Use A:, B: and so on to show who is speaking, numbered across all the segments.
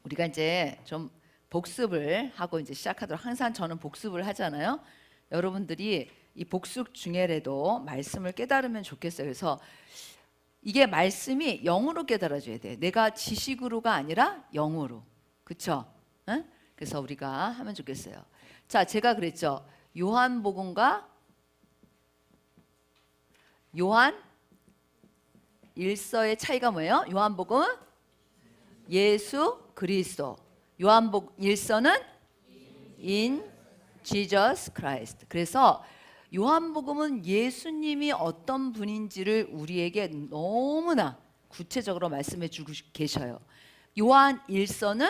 A: 우리가 이제 좀 복습을 하고 이제 시작하도록, 항상 저는 복습을 하잖아요. 여러분들이 이 복습 중에라도 말씀을 깨달으면 좋겠어요. 그래서 이게 말씀이 영으로 깨달아져야 돼. 내가 지식으로가 아니라 영으로. 그렇죠? 응? 그래서 우리가 하면 좋겠어요. 자, 제가 그랬죠. 요한복음과 요한 일서의 차이가 뭐예요? 요한복음은 예수 그리스도, 요한복음 일서는 in Jesus Christ. 그래서 요한복음은 예수님이 어떤 분인지를 우리에게 너무나 구체적으로 말씀해 주고 계셔요. 요한 일서는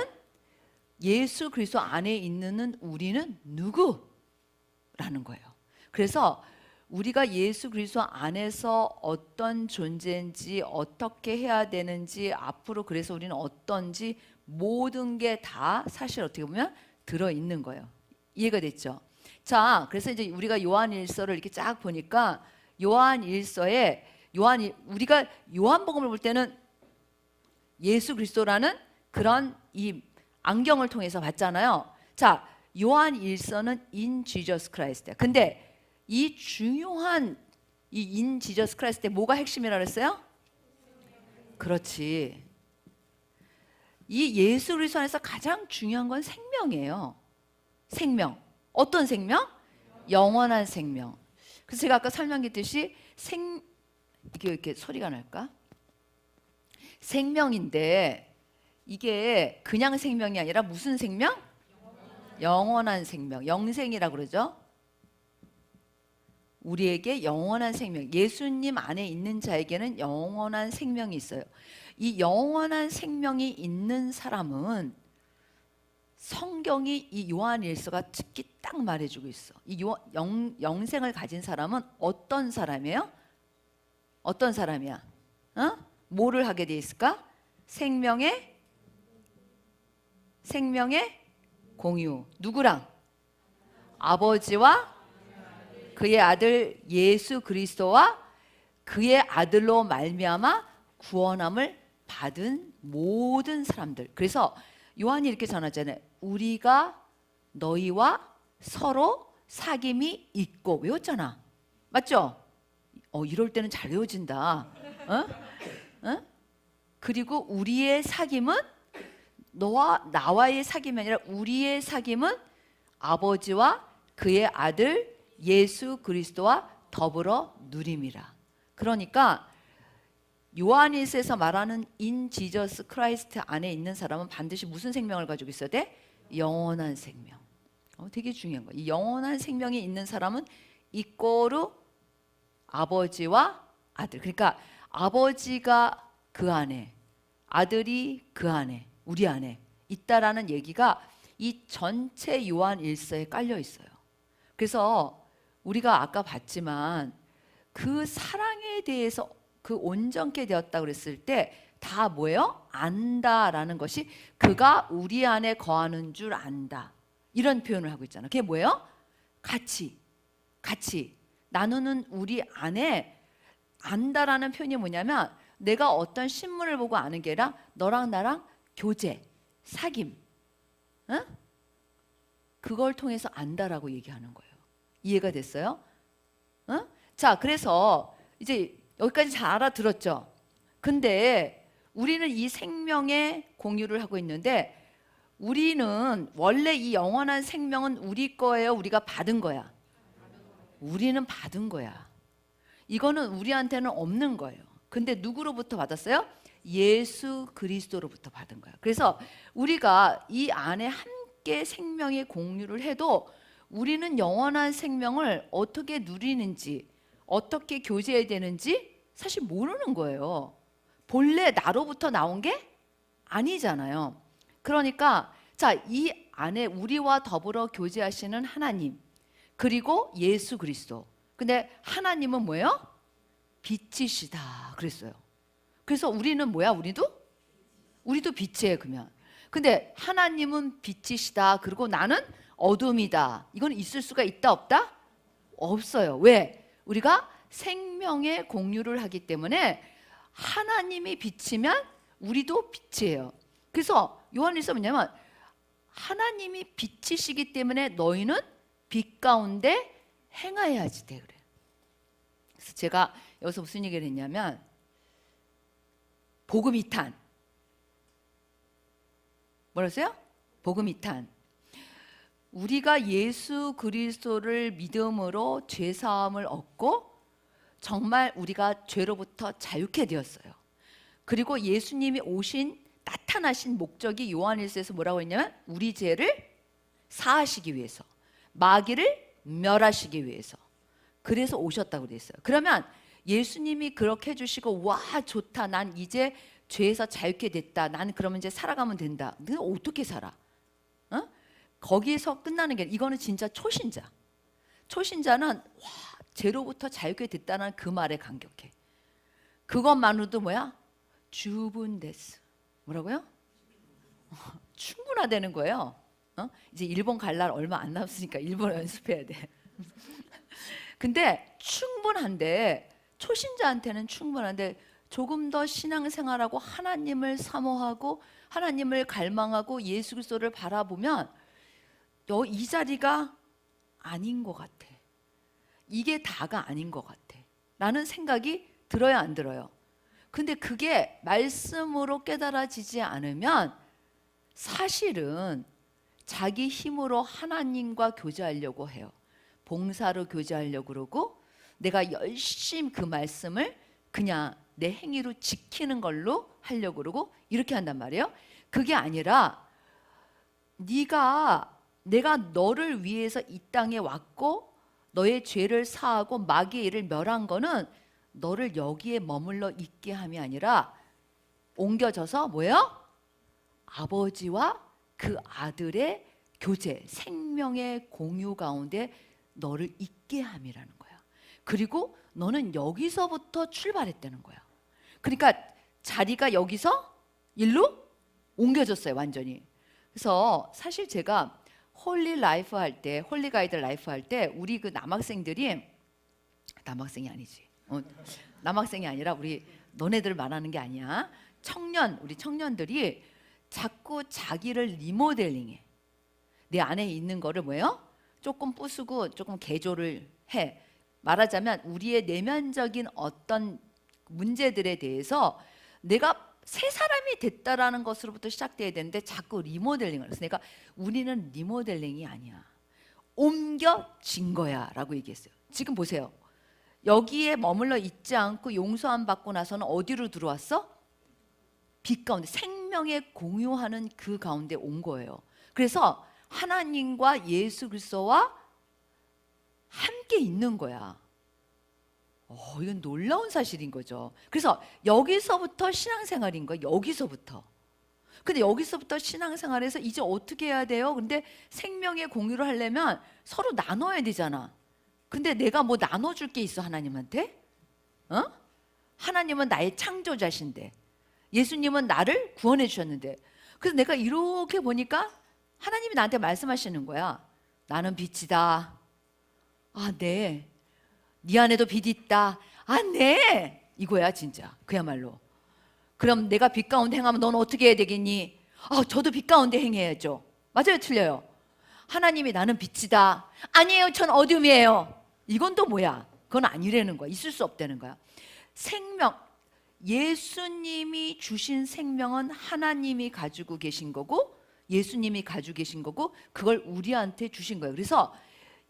A: 예수 그리스도 안에 있는 우리는 누구라는 거예요. 그래서 우리가 예수 그리스도 안에서 어떤 존재인지, 어떻게 해야 되는지, 앞으로 그래서 우리는 어떤지 모든 게 다 사실 어떻게 보면 들어있는 거예요. 이해가 됐죠? 자, 그래서 이제 우리가 요한일서를 이렇게 쫙 보니까 요한일서에 우리가 요한복음을 볼 때는 예수 그리스도라는 그런 이 안경을 통해서 봤잖아요. 자, 요한일서는 in Jesus Christ. 근데 이 중요한 이 in Jesus Christ에 뭐가 핵심이라 그랬어요? 그렇지. 이 예수 그리스도 안에서 가장 중요한 건 생명이에요. 생명. 어떤 생명? 영원한 생명. 그래서 제가 아까 설명했듯이 이렇게 소리가 날까? 생명인데 이게 그냥 생명이 아니라 무슨 생명? 영원한 생명. 영생이라고 그러죠. 우리에게 영원한 생명, 예수님 안에 있는 자에게는 영원한 생명이 있어요. 이 영원한 생명이 있는 사람은 성경이 이 요한일서가 특히 딱 말해주고 있어. 이 영생을 가진 사람은 어떤 사람이에요? 어떤 사람이야? 어? 뭐를 하게 돼 있을까? 생명의 공유. 누구랑? 아버지와 그의 아들 예수 그리스도와 그의 아들로 말미암아 구원함을 받은 모든 사람들. 그래서 요한이 이렇게 전하잖아요. 우리가 너희와 서로 사귐이 있고. 외웠잖아. 맞죠? 이럴 때는 잘 외워진다. 그리고 우리의 사귐은 너와 나와의 사귐이 아니라 우리의 사귐은 아버지와 그의 아들 예수 그리스도와 더불어 누림이라. 그러니까 요한일서에서 말하는 in Jesus Christ 안에 있는 사람은 반드시 무슨 생명을 가지고 있어야 돼? 영원한 생명. 되게 중요한 거야. 이 영원한 생명이 있는 사람은 이꼬르 아버지와 아들. 그러니까 아버지가 그 안에, 아들이 그 안에, 우리 안에 있다라는 얘기가 이 전체 요한일서에 깔려 있어요. 그래서 우리가 아까 봤지만 그 사랑에 대해서 그 온전케 되었다 그랬을 때 다 뭐예요? 안다라는 것이 그가 우리 안에 거하는 줄 안다. 이런 표현을 하고 있잖아. 그게 뭐예요? 같이 나누는 우리 안에 안다라는 표현이 뭐냐면 내가 어떤 신문을 보고 아는 게 아니라 너랑 나랑 교제, 사귐, 응? 그걸 통해서 안다라고 얘기하는 거예요. 이해가 됐어요? 응? 자, 그래서 이제 여기까지 잘 알아들었죠? 근데 우리는 이 생명의 공유를 하고 있는데 우리는 원래 이 영원한 생명은 우리 거예요? 우리가 받은 거야? 우리는 받은 거야. 이거는 우리한테는 없는 거예요. 근데 누구로부터 받았어요? 예수 그리스도로부터 받은 거야. 그래서 우리가 이 안에 함께 생명의 공유를 해도 우리는 영원한 생명을 어떻게 누리는지, 어떻게 교제해야 되는지 사실 모르는 거예요. 본래 나로부터 나온 게 아니잖아요. 그러니까 자, 이 안에 우리와 더불어 교제하시는 하나님, 그리고 예수 그리스도. 근데 하나님은 뭐예요? 빛이시다 그랬어요. 그래서 우리는 뭐야? 우리도 빛이에요. 그러면 근데 하나님은 빛이시다, 그리고 나는 어둠이다. 이건 있을 수가 있다 없다? 없어요. 왜? 우리가 생명의 공유를 하기 때문에 하나님이 빛이면 우리도 빛이에요. 그래서 요한일서 뭐냐면 하나님이 빛이시기 때문에 너희는 빛 가운데 행하여야지 돼 그래요. 그래서 제가 여기서 무슨 얘기를 했냐면 복음 2탄 뭐랬어요? 복음 2탄 우리가 예수 그리스도를 믿음으로 죄 사함을 얻고 정말 우리가 죄로부터 자유케 되었어요. 그리고 예수님이 나타나신 목적이 요한일서에서 뭐라고 했냐면 우리 죄를 사하시기 위해서, 마귀를 멸하시기 위해서, 그래서 오셨다고 그랬어요. 그러면 예수님이 그렇게 해주시고 와 좋다, 난 이제 죄에서 자유케 됐다, 난 그러면 이제 살아가면 된다. 근데 어떻게 살아? 어? 거기서 끝나는 게 이거는 진짜 초신자. 초신자는 와 죄로부터 자유케 됐다는 그 말에 감격해. 그것만으로도 뭐야? 주분데스. 뭐라고요? 충분하다는 거예요. 이제 일본 갈 날 얼마 안 남았으니까 일본어 연습해야 돼. 근데 충분한데 초신자한테는 충분한데 조금 더 신앙생활하고 하나님을 사모하고 하나님을 갈망하고 예수 그리스도를 바라보면 이 자리가 아닌 것 같아. 이게 다가 아닌 것 같아 라는 생각이 들어야 안 들어요? 근데 그게 말씀으로 깨달아지지 않으면 사실은 자기 힘으로 하나님과 교제하려고 해요. 봉사로 교제하려고 그러고 내가 열심히 그 말씀을 그냥 내 행위로 지키는 걸로 하려고 그러고 이렇게 한단 말이에요. 그게 아니라 내가 너를 위해서 이 땅에 왔고 너의 죄를 사하고 마귀의 일을 멸한 거는 너를 여기에 머물러 있게 함이 아니라 옮겨져서 뭐예요? 아버지와 그 아들의 교제, 생명의 공유 가운데 너를 있게 함이라는 거야. 그리고 너는 여기서부터 출발했다는 거야. 그러니까 자리가 여기서 일로 옮겨졌어요, 완전히. 그래서 사실 제가 홀리 라이프 할 때, 홀리 가이드 라이프 할 때 우리 그 남학생들이 남학생이 아니지. 남학생이 아니라 우리 너네들 말하는 게 아니야. 우리 청년들이 자꾸 자기를 리모델링해. 내 안에 있는 거를 뭐예요? 조금 부수고 조금 개조를 해. 말하자면 우리의 내면적인 어떤 문제들에 대해서 내가 새 사람이 됐다라는 것으로부터 시작돼야 되는데 자꾸 리모델링을 해서 내가 우리는 리모델링이 아니야. 옮겨진 거야 라고 얘기했어요. 지금 보세요. 여기에 머물러 있지 않고 용서함 받고 나서는 어디로 들어왔어? 빛 가운데 생명의 공유하는 그 가운데 온 거예요. 그래서 하나님과 예수 그리스도와 함께 있는 거야. 이건 놀라운 사실인 거죠. 그래서 여기서부터 신앙생활인 거야. 여기서부터. 근데 여기서부터 신앙생활에서 이제 어떻게 해야 돼요? 근데 생명의 공유를 하려면 서로 나눠야 되잖아. 근데 내가 뭐 나눠줄 게 있어 하나님한테? 하나님은 나의 창조자신데 예수님은 나를 구원해 주셨는데 그래서 내가 이렇게 보니까 하나님이 나한테 말씀하시는 거야. 나는 빛이다. 아, 네. 네 안에도 빛이 있다. 아, 네. 이거야 진짜. 그야말로. 그럼 내가 빛 가운데 행하면 넌 어떻게 해야 되겠니? 저도 빛 가운데 행해야죠. 맞아요, 틀려요? 하나님이 나는 빛이다. 아니에요, 전 어둠이에요. 이건 또 뭐야? 그건 아니라는 거야. 있을 수 없다는 거야. 생명, 예수님이 주신 생명은 하나님이 가지고 계신 거고 예수님이 가지고 계신 거고 그걸 우리한테 주신 거예요. 그래서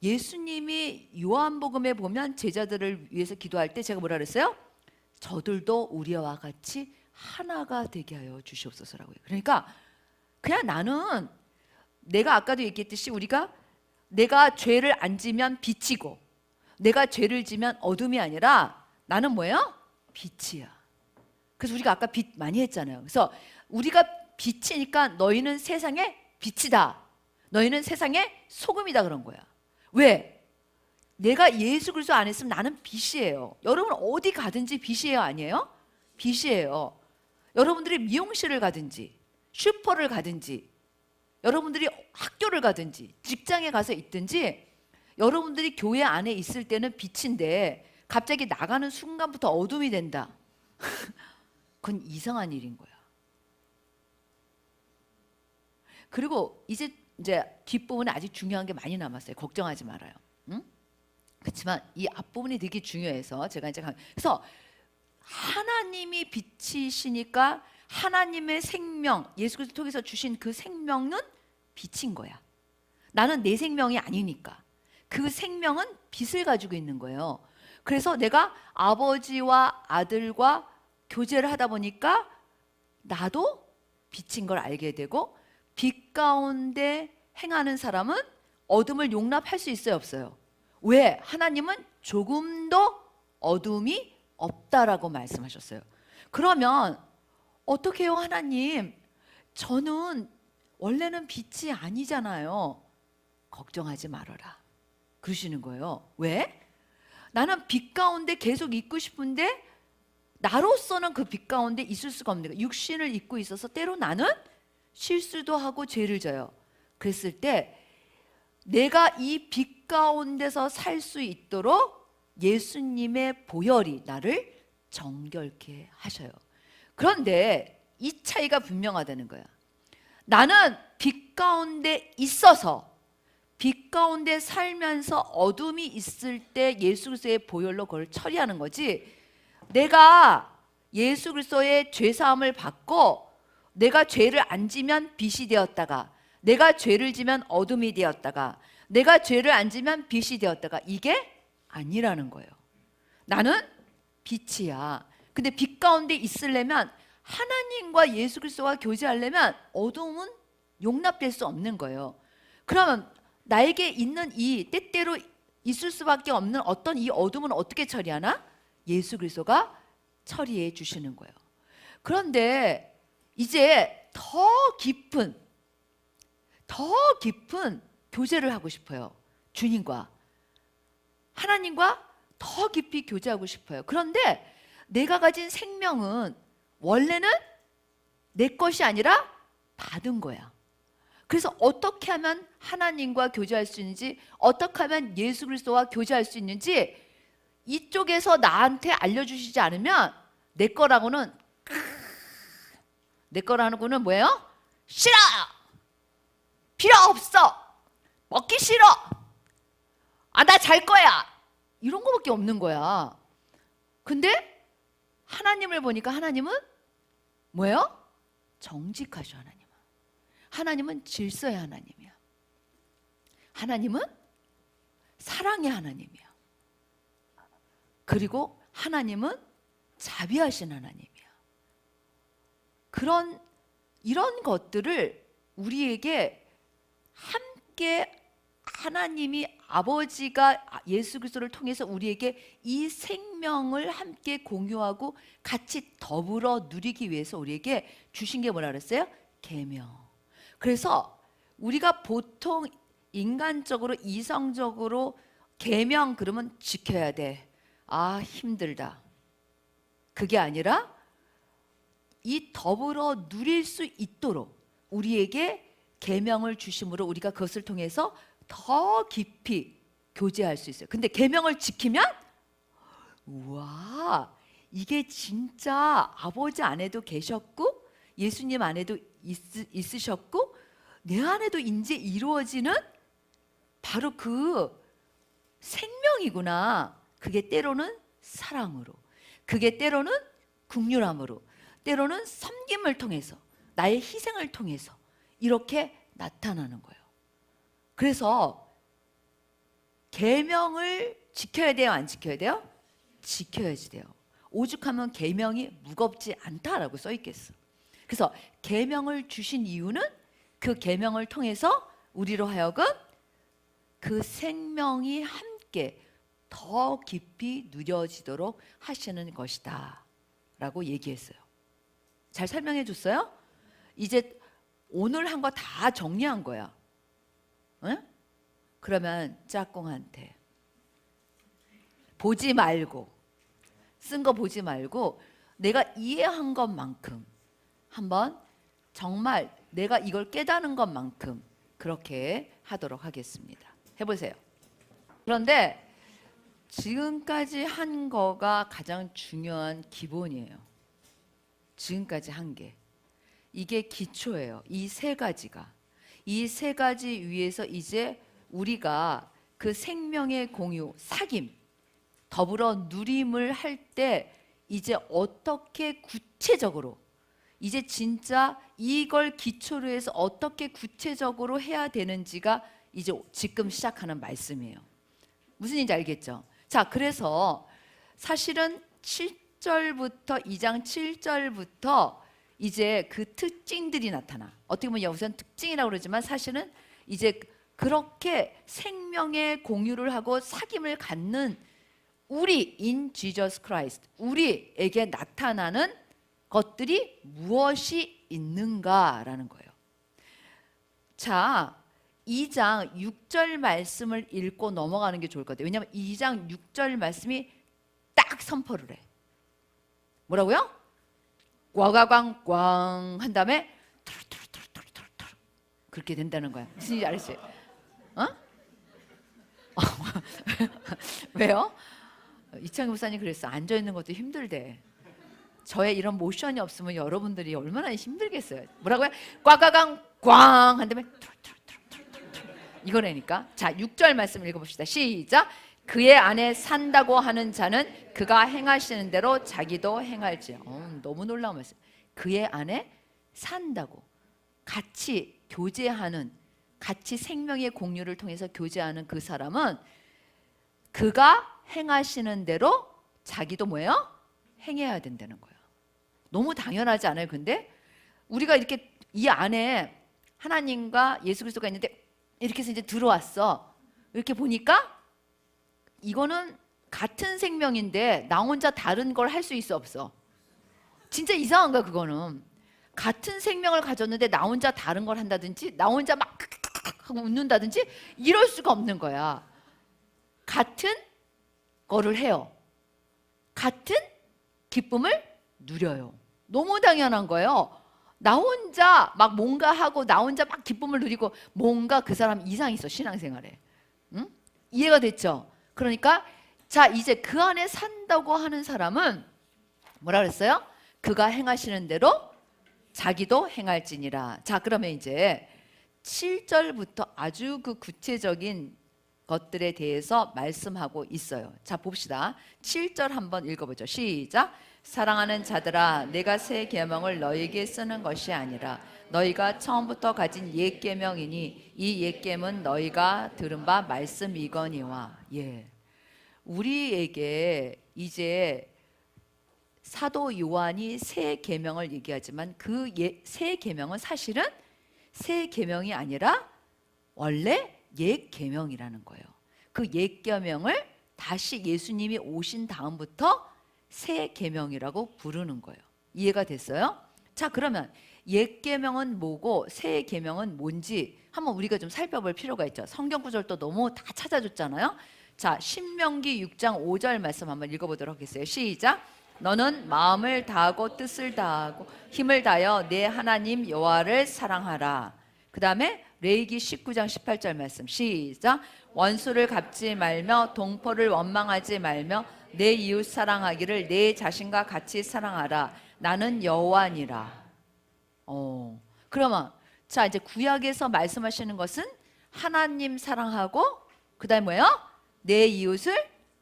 A: 예수님이 요한복음에 보면 제자들을 위해서 기도할 때 제가 뭐라 그랬어요? 저들도 우리와 같이 하나가 되게 하여 주시옵소서라고요. 그러니까 그냥 나는 내가 아까도 얘기했듯이 내가 죄를 안 지면 빛이고 내가 죄를 지면 어둠이 아니라 나는 뭐예요? 빛이야. 그래서 우리가 아까 빛 많이 했잖아요. 그래서 우리가 빛이니까 너희는 세상의 빛이다. 너희는 세상의 소금이다 그런 거야. 왜? 내가 예수 그리스도 안에 있으면 나는 빛이에요. 여러분 어디 가든지 빛이에요, 아니에요? 빛이에요. 여러분들이 미용실을 가든지 슈퍼를 가든지 여러분들이 학교를 가든지 직장에 가서 있든지 여러분들이 교회 안에 있을 때는 빛인데 갑자기 나가는 순간부터 어둠이 된다. 그건 이상한 일인 거야. 그리고 이제 뒷부분에 아직 중요한 게 많이 남았어요. 걱정하지 말아요. 응? 그렇지만 이 앞부분이 되게 중요해서 제가 이제 그래서 하나님이 빛이시니까 하나님의 생명, 예수 그리스도 통해서 주신 그 생명은 빛인 거야. 나는 내 생명이 아니니까 그 생명은 빛을 가지고 있는 거예요. 그래서 내가 아버지와 아들과 교제를 하다 보니까 나도 빛인 걸 알게 되고, 빛 가운데 행하는 사람은 어둠을 용납할 수 있어요, 없어요? 왜? 하나님은 조금도 어둠이 없다라고 말씀하셨어요. 그러면 어떻게 해요, 하나님? 저는 원래는 빛이 아니잖아요. 걱정하지 말아라 그러시는 거예요. 왜? 나는 빛 가운데 계속 있고 싶은데 나로서는 그 빛 가운데 있을 수가 없는 거예요. 육신을 입고 있어서 때로 나는 실수도 하고 죄를 져요. 그랬을 때 내가 이 빛 가운데서 살 수 있도록 예수님의 보혈이 나를 정결케 하셔요. 그런데 이 차이가 분명하다는 거야. 나는 빛 가운데 있어서 빛 가운데 살면서 어둠이 있을 때 예수 그리스도의 보혈로 그걸 처리하는 거지, 내가 예수 그리스도의 죄사함을 받고 내가 죄를 안 지면 빛이 되었다가 내가 죄를 지면 어둠이 되었다가 내가 죄를 안 지면 빛이 되었다가 이게 아니라는 거예요. 나는 빛이야. 근데 빛 가운데 있으려면, 하나님과 예수 그리스도와 교제하려면 어둠은 용납될 수 없는 거예요. 그러면 나에게 있는 이 때때로 있을 수밖에 없는 어떤 이 어둠은 어떻게 처리하나? 예수 그리스도가 처리해 주시는 거예요. 그런데 이제 더 깊은 교제를 하고 싶어요. 주님과 하나님과 더 깊이 교제하고 싶어요. 그런데 내가 가진 생명은 원래는 내 것이 아니라 받은 거야. 그래서 어떻게 하면 하나님과 교제할 수 있는지, 어떻게 하면 예수 그리스도와 교제할 수 있는지 이쪽에서 나한테 알려주시지 않으면 내 거라고는 뭐예요? 싫어! 필요 없어! 먹기 싫어! 아, 나 잘 거야! 이런 거밖에 없는 거야. 근데 하나님을 보니까 하나님은 뭐예요? 정직하셔. 하나님은 질서의 하나님이야. 하나님은 사랑의 하나님이야. 그리고 하나님은 자비하신 하나님이야. 이런 것들을 우리에게 함께 하나님이 아버지가 예수 그리스도를 통해서 우리에게 이 생명을 함께 공유하고 같이 더불어 누리기 위해서 우리에게 주신 게 뭐라 그랬어요? 계명. 그래서 우리가 보통 인간적으로 이성적으로 계명 그러면 지켜야 돼. 아, 힘들다. 그게 아니라 이 더불어 누릴 수 있도록 우리에게 계명을 주심으로 우리가 그것을 통해서 더 깊이 교제할 수 있어요. 근데 계명을 지키면 우와, 이게 진짜 아버지 안에도 계셨고 예수님 안에도 있으셨고 내 안에도 이제 이루어지는 바로 그 생명이구나. 그게 때로는 사랑으로, 그게 때로는 긍휼함으로, 때로는 섬김을 통해서, 나의 희생을 통해서 이렇게 나타나는 거예요. 그래서 계명을 지켜야 돼요, 안 지켜야 돼요? 지켜야지 돼요. 오죽하면 계명이 무겁지 않다라고 써 있겠어. 그래서 계명을 주신 이유는 그 계명을 통해서 우리로 하여금 그 생명이 함께 더 깊이 누려지도록 하시는 것이다 라고 얘기했어요. 잘 설명해 줬어요? 이제 오늘 한 거 다 정리한 거야. 응? 그러면 짝꿍한테 보지 말고, 쓴 거 보지 말고 내가 이해한 것만큼 한번 정말 내가 이걸 깨닫는 것만큼 그렇게 하도록 하겠습니다. 해보세요. 그런데 지금까지 한 거가 가장 중요한 기본이에요. 지금까지 한 게. 이게 기초예요. 이 세 가지가. 이 세 가지 위에서 이제 우리가 그 생명의 공유, 사귐, 더불어 누림을 할 때 이제 어떻게 구체적으로, 이제 진짜 이걸 기초로 해서 어떻게 구체적으로 해야 되는지가 이제 지금 시작하는 말씀이에요. 무슨 얘기인지 알겠죠? 자, 그래서 사실은 7절부터 2장 7절부터 이제 그 특징들이 나타나. 어떻게 보면 여기서는 특징이라고 그러지만 사실은 이제 그렇게 생명의 공유를 하고 사귐을 갖는 우리 in Jesus Christ, 우리에게 나타나는 것들이 무엇이 있는가라는 거예요. 자, 2장 6절 말씀을 읽고 넘어가는 게 좋을 것 같아요. 왜냐하면 2장 6절 말씀이 딱 선포를 해. 뭐라고요? 꽝꽝꽝 한 다음에 툴툴툴툴툴툴 그렇게 된다는 거야. 무슨 얘기인지 알았어요? 어? 왜요? 이창희 목사님 그랬어. 앉아있는 것도 힘들대. 저의 이런 모션이 없으면 여러분들이 얼마나 힘들겠어요. 뭐라고요? 꽝꽝꽝 꽝 한 다음에 툴툴툴툴툴 이거라니까. 자, 6절 말씀 읽어봅시다. 시작. 그의 안에 산다고 하는 자는 그가 행하시는 대로 자기도 행할지. 너무 놀라운 말씀. 그의 안에 산다고, 같이 교제하는, 같이 생명의 공유를 통해서 교제하는 그 사람은 그가 행하시는 대로 자기도 뭐예요? 행해야 된다는 거예요. 너무 당연하지 않아요? 근데 우리가 이렇게 이 안에 하나님과 예수 그리스도가 있는데 이렇게 해서 이제 들어왔어. 이렇게 보니까 이거는 같은 생명인데 나 혼자 다른 걸 할 수 있어 없어? 진짜 이상한 거야. 그거는 같은 생명을 가졌는데 나 혼자 다른 걸 한다든지 나 혼자 막 하고 웃는다든지 이럴 수가 없는 거야. 같은 거를 해요. 같은 기쁨을 누려요. 너무 당연한 거예요. 나 혼자 막 뭔가 하고 나 혼자 막 기쁨을 누리고 뭔가 그 사람 이상이 있어, 신앙생활에. 응? 이해가 됐죠? 그러니까 자, 이제 그 안에 산다고 하는 사람은 뭐라 그랬어요? 그가 행하시는 대로 자기도 행할지니라. 자, 그러면 이제 7절부터 아주 그 구체적인 것들에 대해서 말씀하고 있어요. 자, 봅시다. 7절 한번 읽어보죠. 시작. 사랑하는 자들아, 내가 새 계명을 너희에게 쓰는 것이 아니라 너희가 처음부터 가진 옛 계명이니 이 옛 계명은 너희가 들은 바 말씀이거니와. 예, 우리에게 이제 사도 요한이 새 계명을 얘기하지만 그 새 계명은 사실은 새 계명이 아니라 원래 옛 계명이라는 거예요. 그 옛 계명을 다시 예수님이 오신 다음부터 새 계명이라고 부르는 거예요. 이해가 됐어요? 자, 그러면 옛 계명은 뭐고 새 계명은 뭔지 한번 우리가 좀 살펴볼 필요가 있죠. 성경 구절도 너무 다 찾아줬잖아요. 자, 신명기 6장 5절 말씀 한번 읽어보도록 하겠어요. 시작. 너는 마음을 다하고 뜻을 다하고 힘을 다하여 내 하나님 여호와를 사랑하라. 그 다음에 레위기 19장 18절 말씀 시작. 원수를 갚지 말며 동포를 원망하지 말며 내 이웃 사랑하기를 내 자신과 같이 사랑하라. 나는 여호와니라. 그러면 자, 이제 구약에서 말씀하시는 것은 하나님 사랑하고 그 다음에 뭐예요? 내 이웃을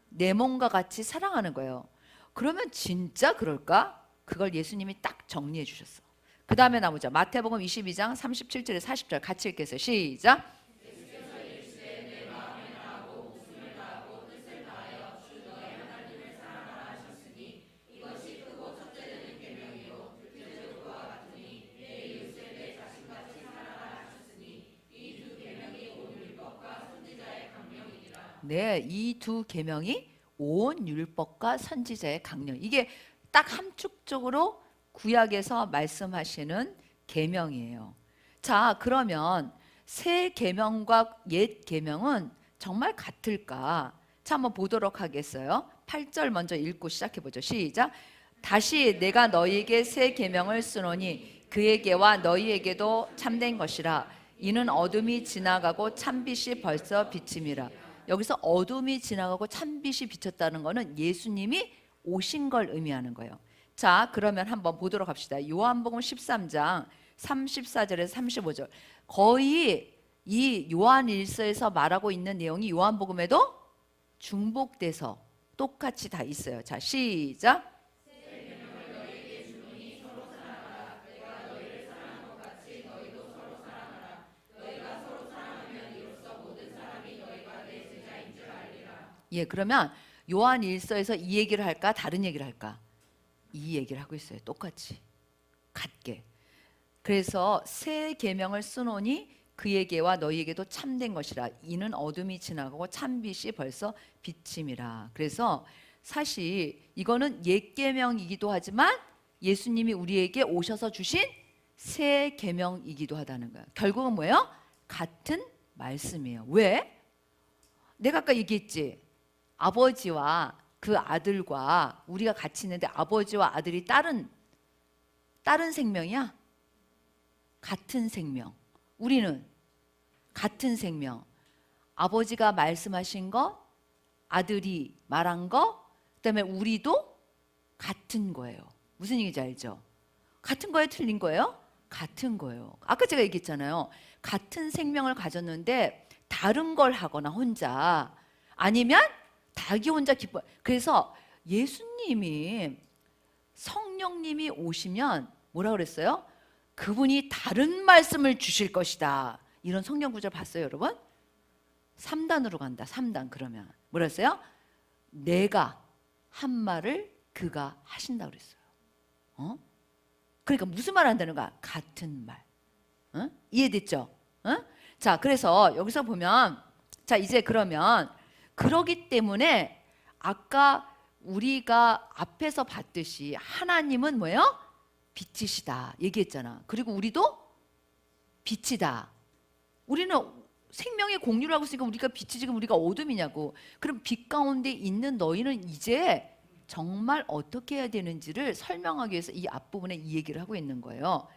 A: 내 몸과 같이 사랑하는 거예요. 그러면 진짜 그럴까? 그걸 예수님이 딱 정리해 주셨어. 그 다음에 나오죠. 마태복음 22장 37절에 40절 같이 읽겠어요. 시작. 네, 이 두 계명이 온 율법과 선지자의 강령. 이게 딱 함축적으로 구약에서 말씀하시는 계명이에요. 자, 그러면 새 계명과 옛 계명은 정말 같을까? 자, 한번 보도록 하겠어요. 8절 먼저 읽고 시작해 보죠. 시작. 다시 내가 너희에게 새 계명을 쓰노니 그에게와 너희에게도 참된 것이라. 이는 어둠이 지나가고 참빛이 벌써 비침이라. 여기서 어둠이 지나가고 참빛이 비쳤다는 것은 예수님이 오신 걸 의미하는 거예요. 자, 그러면 한번 보도록 합시다. 요한복음 13장 34절에서 35절. 거의 이 요한일서에서 말하고 있는 내용이 요한복음에도 중복돼서 똑같이 다 있어요. 자, 시작. 예, 그러면 요한일서에서 이 얘기를 할까? 다른 얘기를 할까? 이 얘기를 하고 있어요. 똑같이. 같게. 그래서 새 계명을 쓰노니 그에게와 너희에게도 참된 것이라. 이는 어둠이 지나가고 참빛이 벌써 비침이라. 그래서 사실 이거는 옛 계명이기도 하지만 예수님이 우리에게 오셔서 주신 새 계명이기도 하다는 거예요. 결국은 뭐예요? 같은 말씀이에요. 왜? 내가 아까 얘기했지. 아버지와 그 아들과 우리가 같이 있는데 아버지와 아들이 다른 생명이야? 같은 생명. 우리는 같은 생명. 아버지가 말씀하신 거, 아들이 말한 거, 그다음에 우리도 같은 거예요. 무슨 얘기인지 알죠? 같은 거예요? 틀린 거예요? 같은 거예요. 아까 제가 얘기했잖아요. 같은 생명을 가졌는데 다른 걸 하거나 혼자, 아니면 자기 혼자 기뻐. 그래서 예수님이, 성령님이 오시면 뭐라 그랬어요? 그분이 다른 말씀을 주실 것이다. 이런 성경 구절 봤어요, 여러분? 3단으로 간다. 3단. 그러면 뭐라 했어요? 내가 한 말을 그가 하신다 그랬어요. 그러니까 무슨 말 한다는 거야? 같은 말. 이해됐죠? 자, 그래서 여기서 보면, 자, 이제 그러면 그러기 때문에 아까 우리가 앞에서 봤듯이 하나님은 뭐예요? 빛이시다 얘기했잖아. 그리고 우리도 빛이다. 우리는 생명의 공유를 하고 있으니까 우리가 빛이지 그럼 우리가 어둠이냐고. 그럼 빛 가운데 있는 너희는 이제 정말 어떻게 해야 되는지를 설명하기 위해서 이 앞부분에 이 얘기를 하고 있는 거예요.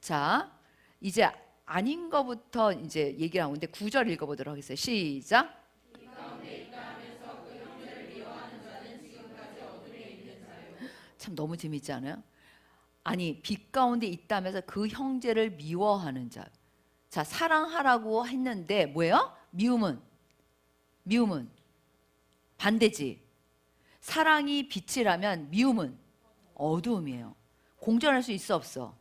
A: 자, 이제 아닌 거부터 이제 얘기를 하고 있는데 9절 읽어보도록 하겠어요. 시작. 참 너무 재밌지 않아요? 아니, 빛 가운데 있다면서 그 형제를 미워하는 자. 자, 사랑하라고 했는데 뭐예요? 미움은 반대지. 사랑이 빛이라면 미움은 어두움이에요. 공존할 수 있어 없어?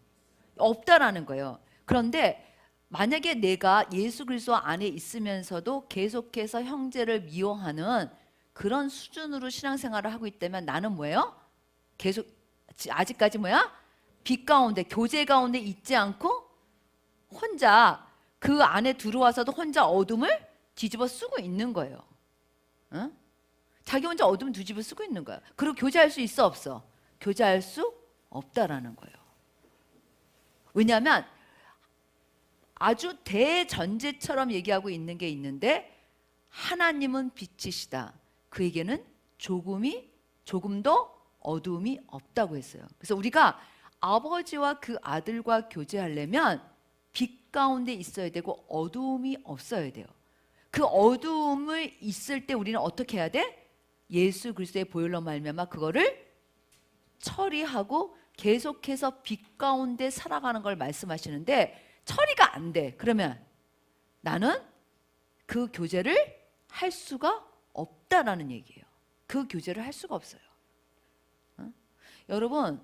A: 없다라는 거예요. 그런데 만약에 내가 예수 그리스도 안에 있으면서도 계속해서 형제를 미워하는 그런 수준으로 신앙생활을 하고 있다면 나는 뭐예요? 계속 아직까지 뭐야? 빛 가운데, 교제 가운데 있지 않고 혼자 그 안에 들어와서도 혼자 어둠을 뒤집어 쓰고 있는 거예요. 응? 자기 혼자 어둠 뒤집어 쓰고 있는 거야. 그리고 교제할 수 있어 없어? 교제할 수 없다라는 거예요. 왜냐하면 아주 대전제처럼 얘기하고 있는 게 있는데 하나님은 빛이시다. 그에게는 조금도 어두움이 없다고 했어요. 그래서 우리가 아버지와 그 아들과 교제하려면 빛 가운데 있어야 되고 어두움이 없어야 돼요. 그 어두움을 있을 때 우리는 어떻게 해야 돼? 예수 그리스도의 보혈로 말미암아 그거를 처리하고 계속해서 빛 가운데 살아가는 걸 말씀하시는데 처리가 안 돼. 그러면 나는 그 교제를 할 수가 없다라는 얘기예요. 그 교제를 할 수가 없어요. 여러분,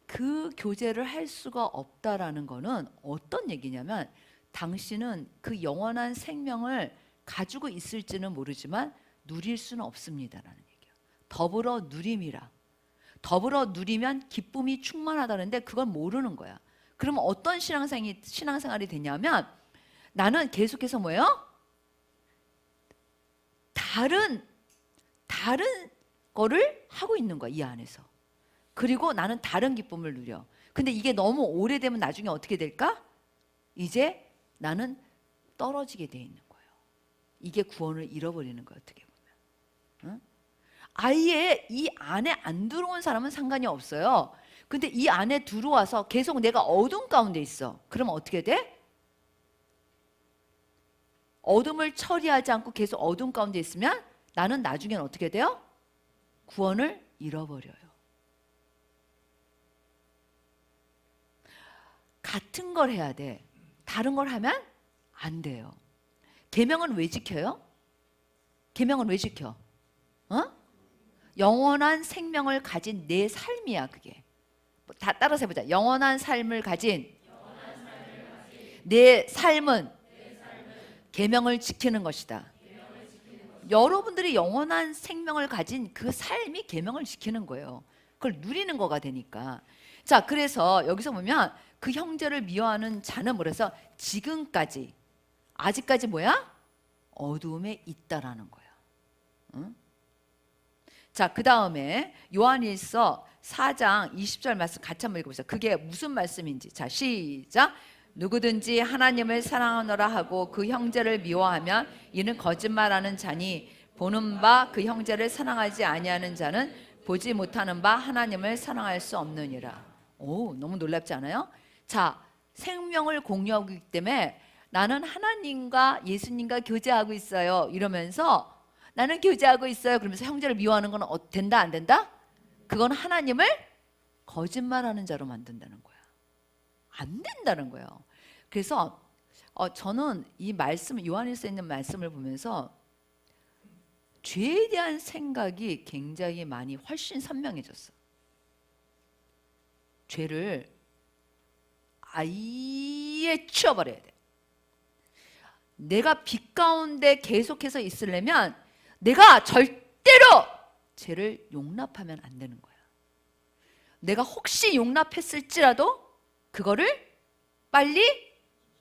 A: 그 교제를 할 수가 없다라는 거는 어떤 얘기냐면 당신은 그 영원한 생명을 가지고 있을지는 모르지만 누릴 수는 없습니다라는 얘기예요. 더불어 누림이라. 더불어 누리면 기쁨이 충만하다는데 그건 모르는 거야. 그러면 어떤 신앙생활이 되냐면 나는 계속해서 뭐예요? 다른 거를 하고 있는 거야, 이 안에서. 그리고 나는 다른 기쁨을 누려. 근데 이게 너무 오래되면 나중에 어떻게 될까? 이제 나는 떨어지게 돼 있는 거예요. 이게 구원을 잃어버리는 거예요, 어떻게 보면. 응? 아예 이 안에 안 들어온 사람은 상관이 없어요. 근데 이 안에 들어와서 계속 내가 어둠 가운데 있어. 그러면 어떻게 돼? 어둠을 처리하지 않고 계속 어둠 가운데 있으면 나는 나중엔 어떻게 돼요? 구원을 잃어버려요. 같은 걸 해야 돼. 다른 걸 하면 안 돼요. 계명은 왜 지켜요? 계명은 왜 지켜? 어? 영원한 생명을 가진 내 삶이야, 그게. 다 따라서 해보자. 영원한 삶을 가진 내 삶은 계명을 지키는 것이다. 여러분들이 영원한 생명을 가진 그 삶이 계명을 지키는 거예요. 그걸 누리는 거가 되니까. 자, 그래서 여기서 보면 그 형제를 미워하는 자는 뭐래서 지금까지 아직까지 뭐야? 어두움에 있다라는 거야. 응? 자, 그 다음에 요한일서 4장 20절 말씀 같이 한번 읽어보세요. 그게 무슨 말씀인지. 자, 시작. 누구든지 하나님을 사랑하노라 하고 그 형제를 미워하면 이는 거짓말하는 자니 보는 바 그 형제를 사랑하지 아니하는 자는 보지 못하는 바 하나님을 사랑할 수 없느니라. 오, 너무 놀랍지 않아요? 자, 생명을 공유하고 있기 때문에 나는 하나님과 예수님과 교제하고 있어요 이러면서 나는 교제하고 있어요 그러면서 형제를 미워하는 건 된다 안 된다? 그건 하나님을 거짓말하는 자로 만든다는 거야. 안 된다는 거예요. 그래서 저는 이 말씀, 요한일서에 있는 말씀을 보면서 죄에 대한 생각이 굉장히 많이 훨씬 선명해졌어. 죄를 아예 치워버려야 돼. 내가 빛 가운데 계속해서 있으려면 내가 절대로 죄를 용납하면 안 되는 거야. 내가 혹시 용납했을지라도 그거를 빨리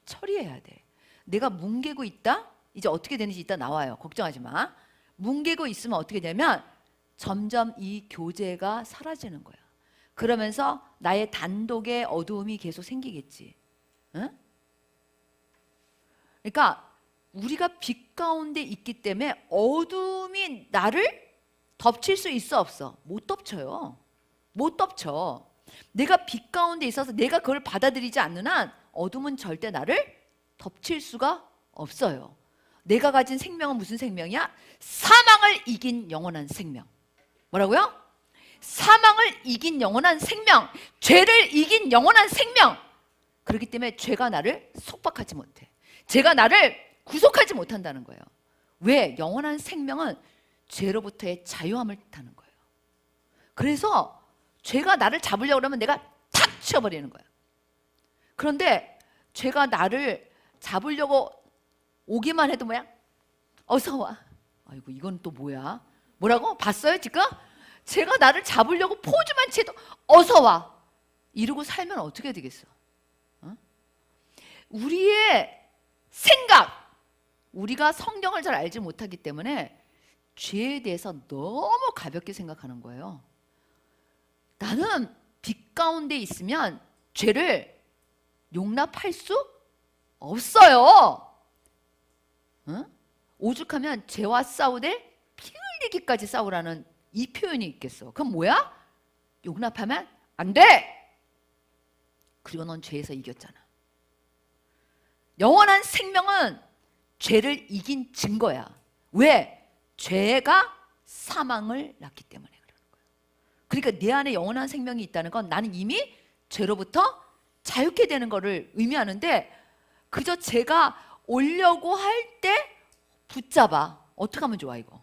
A: 처리해야 돼. 내가 뭉개고 있다? 이제 어떻게 되는지 이따 나와요. 걱정하지 마. 뭉개고 있으면 어떻게 되냐면 점점 이 교제가 사라지는 거야. 그러면서 나의 단독의 어두움이 계속 생기겠지. 응? 그러니까 우리가 빛 가운데 있기 때문에 어둠이 나를 덮칠 수 있어 없어? 못 덮쳐요. 못 덮쳐. 내가 빛 가운데 있어서 내가 그걸 받아들이지 않는 한 어둠은 절대 나를 덮칠 수가 없어요. 내가 가진 생명은 무슨 생명이야? 사망을 이긴 영원한 생명. 뭐라고요? 사망을 이긴 영원한 생명, 죄를 이긴 영원한 생명. 그렇기 때문에 죄가 나를 속박하지 못해. 죄가 나를 구속하지 못한다는 거예요. 왜? 영원한 생명은 죄로부터의 자유함을 뜻하는 거예요. 그래서 죄가 나를 잡으려고 하면 내가 탁 치워버리는 거야. 그런데 죄가 나를 잡으려고 오기만 해도 뭐야? 어서 와. 아이고 이건 또 뭐야? 뭐라고? 봤어요 지금? 죄가 나를 잡으려고 포즈만 취해도 어서 와. 이러고 살면 어떻게 되겠어? 어? 우리의 생각, 우리가 성경을 잘 알지 못하기 때문에 죄에 대해서 너무 가볍게 생각하는 거예요. 나는 빛 가운데 있으면 죄를 용납할 수 없어요. 응? 오죽하면 죄와 싸우되 피 흘리기까지 싸우라는 이 표현이 있겠어. 그럼 뭐야? 용납하면 안 돼. 그리고 넌 죄에서 이겼잖아. 영원한 생명은 죄를 이긴 증거야. 왜? 죄가 사망을 낳기 때문에 그러는 거야. 그러니까 내 안에 영원한 생명이 있다는 건 나는 이미 죄로부터 자유케 되는 것을 의미하는데 그저 죄가 오려고 할 때 붙잡아. 어떻게 하면 좋아 이거?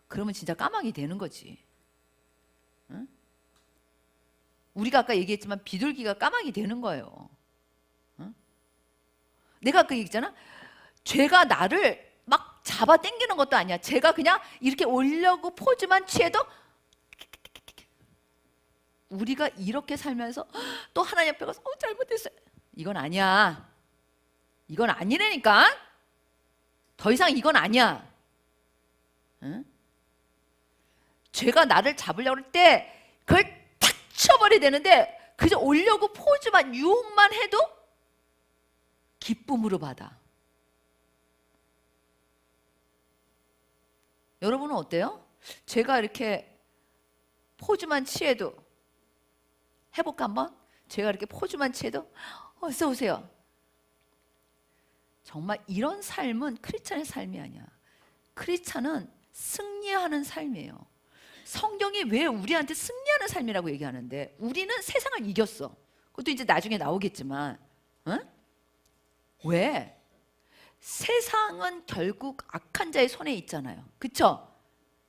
A: 그러면 진짜 까마귀 되는 거지. 응? 우리가 아까 얘기했지만 비둘기가 까마귀 되는 거예요. 응? 내가 아까 얘기했잖아. 죄가 나를 막 잡아 당기는 것도 아니야. 죄가 그냥 이렇게 오려고 포즈만 취해도 우리가 이렇게 살면서 또 하나님 앞에 가서 잘못했어요. 이건 아니야. 이건 아니라니까. 더 이상 이건 아니야. 응? 죄가 나를 잡으려고 할 때 그걸 탁 쳐버려야 되는데 그저 오려고 포즈만 유혹만 해도 기쁨으로 받아. 여러분은 어때요? 제가 이렇게 포즈만 취해도 해볼까 한번? 제가 이렇게 포즈만 취해도 어서 오세요. 정말 이런 삶은 크리스찬의 삶이 아니야. 크리스찬은 승리하는 삶이에요. 성경이 왜 우리한테 승리하는 삶이라고 얘기하는데 우리는 세상을 이겼어. 그것도 이제 나중에 나오겠지만, 응? 왜? 세상은 결국 악한 자의 손에 있잖아요. 그쵸?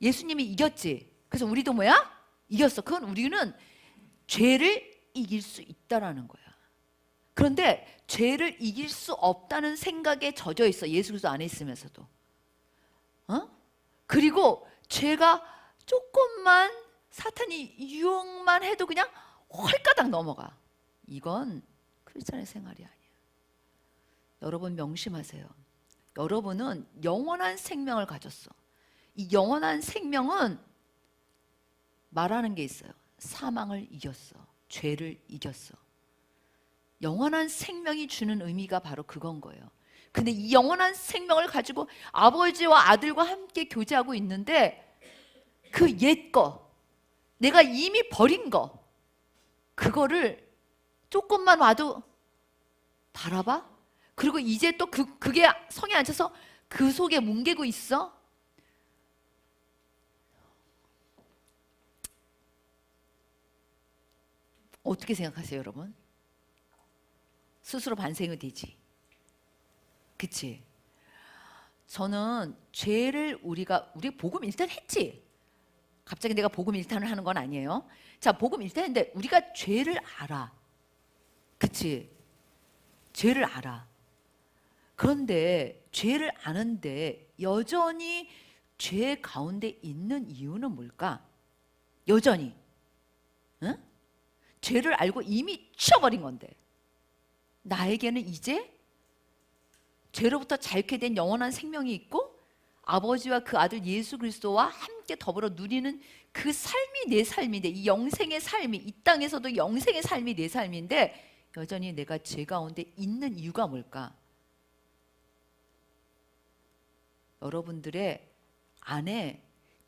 A: 예수님이 이겼지. 그래서 우리도 뭐야? 이겼어. 그건 우리는 죄를 이길 수 있다라는 거야. 그런데 죄를 이길 수 없다는 생각에 젖어 있어. 예수 그리스도 안에 있으면서도. 어? 그리고 죄가 조금만 사탄이 유혹만 해도 그냥 헐가닥 넘어가. 이건 크리스찬의 생활이 아니야. 여러분 명심하세요. 여러분은 영원한 생명을 가졌어. 이 영원한 생명은 말하는 게 있어요. 사망을 이겼어. 죄를 이겼어. 영원한 생명이 주는 의미가 바로 그건 거예요. 근데 이 영원한 생명을 가지고 아버지와 아들과 함께 교제하고 있는데 그 옛 거, 내가 이미 버린 거, 그거를 조금만 와도 달아봐? 그리고 이제 또 그게 성에 앉혀서 그 속에 뭉개고 있어? 어떻게 생각하세요, 여러분? 스스로 반성이 되지. 그치? 저는 죄를 우리 복음 일단 했지. 갑자기 내가 복음 일탄을 하는 건 아니에요. 자, 복음 일탄인데 우리가 죄를 알아. 그치? 죄를 알아. 그런데 죄를 아는데 여전히 죄 가운데 있는 이유는 뭘까? 여전히. 응? 죄를 알고 이미 치워버린 건데 나에게는 이제 죄로부터 자유케 된 영원한 생명이 있고 아버지와 그 아들 예수 그리스도와 함께 더불어 누리는 그 삶이 내 삶인데, 이 영생의 삶이, 이 땅에서도 영생의 삶이 내 삶인데 여전히 내가 죄 가운데 있는 이유가 뭘까? 여러분들의 안에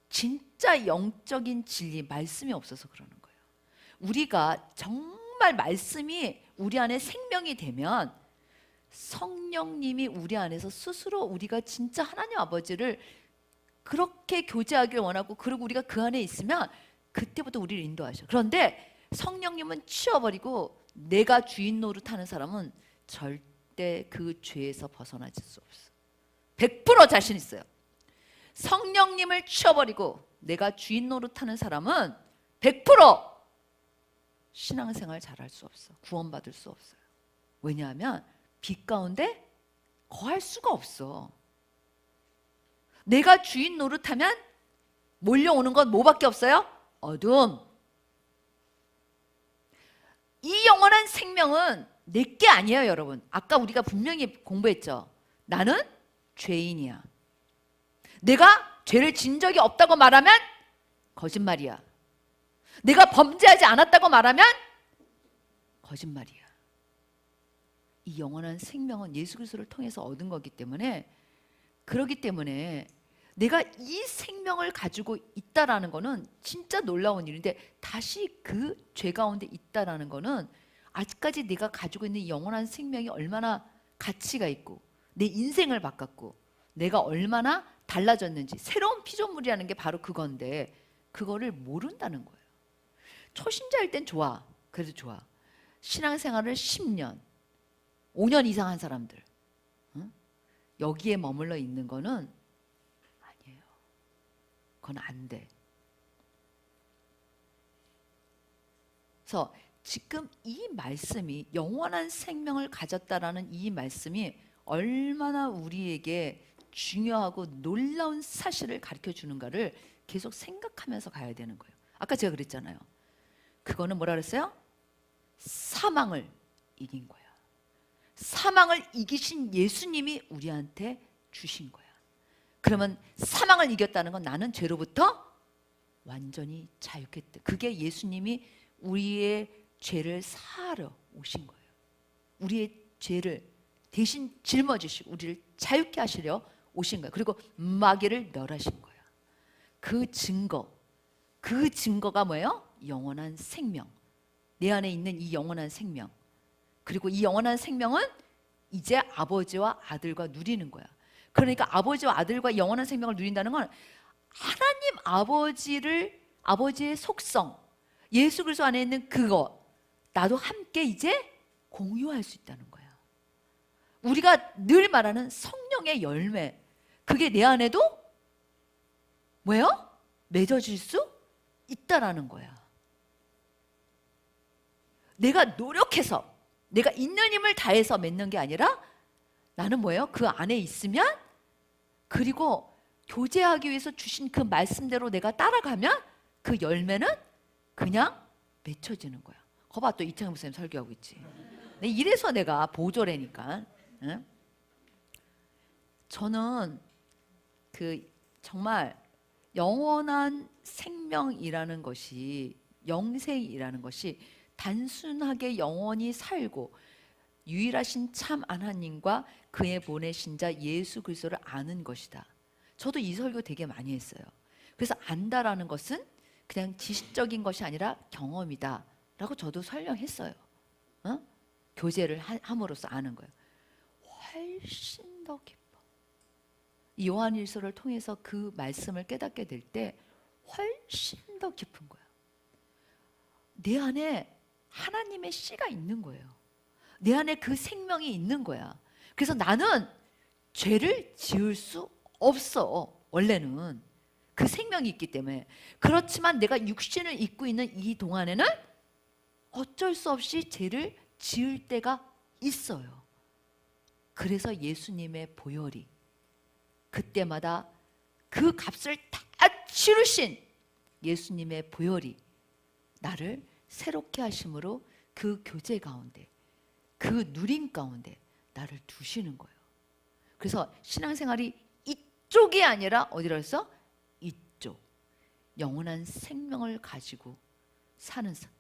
A: 진짜 영적인 진리, 말씀이 없어서 그러는 거예요. 우리가 정말 말씀이 우리 안에 생명이 되면 성령님이 우리 안에서 스스로 우리가 진짜 하나님 아버지를 그렇게 교제하길 원하고, 그리고 우리가 그 안에 있으면 그때부터 우리를 인도하셔. 그런데 성령님은 치워버리고 내가 주인 노릇하는 사람은 절대 그 죄에서 벗어나질 수 없어. 100% 자신 있어요. 성령님을 치워버리고 내가 주인 노릇하는 사람은 100% 신앙생활 잘할 수 없어. 구원받을 수 없어요. 왜냐하면 빛 가운데 거할 수가 없어. 내가 주인 노릇하면 몰려오는 건 뭐밖에 없어요? 어둠. 이 영원한 생명은 내게 아니에요, 여러분. 아까 우리가 분명히 공부했죠. 나는 죄인이야. 내가 죄를 진 적이 없다고 말하면 거짓말이야. 내가 범죄하지 않았다고 말하면 거짓말이야. 이 영원한 생명은 예수 그리스도를 통해서 얻은 거기 때문에, 그렇기 때문에 내가 이 생명을 가지고 있다라는 거는 진짜 놀라운 일인데, 다시 그 죄 가운데 있다라는 거는 아직까지 내가 가지고 있는 이 영원한 생명이 얼마나 가치가 있고 내 인생을 바꿨고 내가 얼마나 달라졌는지, 새로운 피조물이라는 게 바로 그건데 그거를 모른다는 거예요. 초신자일 땐 좋아. 그래도 좋아. 신앙생활을 10년 5년 이상 한 사람들, 응? 여기에 머물러 있는 거는 아니에요. 그건 안 돼. 그래서 지금 이 말씀이, 영원한 생명을 가졌다라는 이 말씀이 얼마나 우리에게 중요하고 놀라운 사실을 가르쳐 주는가를 계속 생각하면서 가야 되는 거예요. 아까 제가 그랬잖아요. 그거는 뭐라 그랬어요? 사망을 이긴 거야. 사망을 이기신 예수님이 우리한테 주신 거야. 그러면 사망을 이겼다는 건 나는 죄로부터 완전히 자유했다. 그게 예수님이 우리의 죄를 사하러 오신 거예요. 우리의 죄를 대신 짊어지시고 우리를 자유케 하시려 오신 거예요. 그리고 마귀를 멸하신 거예요. 그 증거가 뭐예요? 영원한 생명. 내 안에 있는 이 영원한 생명. 그리고 이 영원한 생명은 이제 아버지와 아들과 누리는 거야. 그러니까 아버지와 아들과 영원한 생명을 누린다는 건 하나님 아버지의 속성, 예수 그리스도 안에 있는 그거, 나도 함께 이제 공유할 수 있다는 거야. 우리가 늘 말하는 성령의 열매, 그게 내 안에도 뭐예요? 맺어질 수 있다라는 거야. 내가 노력해서, 내가 있는 힘을 다해서 맺는 게 아니라 나는 뭐예요? 그 안에 있으면, 그리고 교제하기 위해서 주신 그 말씀대로 내가 따라가면 그 열매는 그냥 맺혀지는 거야. 거봐, 또 이창현 목사님 설교하고 있지. 이래서 내가 보조래니까. 응? 저는 정말 영원한 생명이라는 것이, 영생이라는 것이 단순하게 영원히 살고 유일하신 참 하나님과 그의 보내신 자 예수 그리스도를 아는 것이다. 저도 이 설교 되게 많이 했어요. 그래서 안다라는 것은 그냥 지식적인 것이 아니라 경험이다 라고 저도 설명했어요. 교제를 함으로써 아는 거예요. 훨씬 더 깊어. 이 요한일서를 통해서 그 말씀을 깨닫게 될 때 훨씬 더 깊은 거야. 내 안에 하나님의 씨가 있는 거예요. 내 안에 그 생명이 있는 거야. 그래서 나는 죄를 지을 수 없어. 원래는 그 생명이 있기 때문에. 그렇지만 내가 육신을 입고 있는 이 동안에는 어쩔 수 없이 죄를 지을 때가 있어요. 그래서 예수님의 보혈이 그때마다 그 값을 다 치르신 예수님의 보혈이 나를 새롭게 하심으로 그 교제 가운데, 그 누림 가운데 나를 두시는 거예요. 그래서 신앙생활이 이쪽이 아니라 어디로 했어? 이쪽. 영원한 생명을 가지고 사는 삶.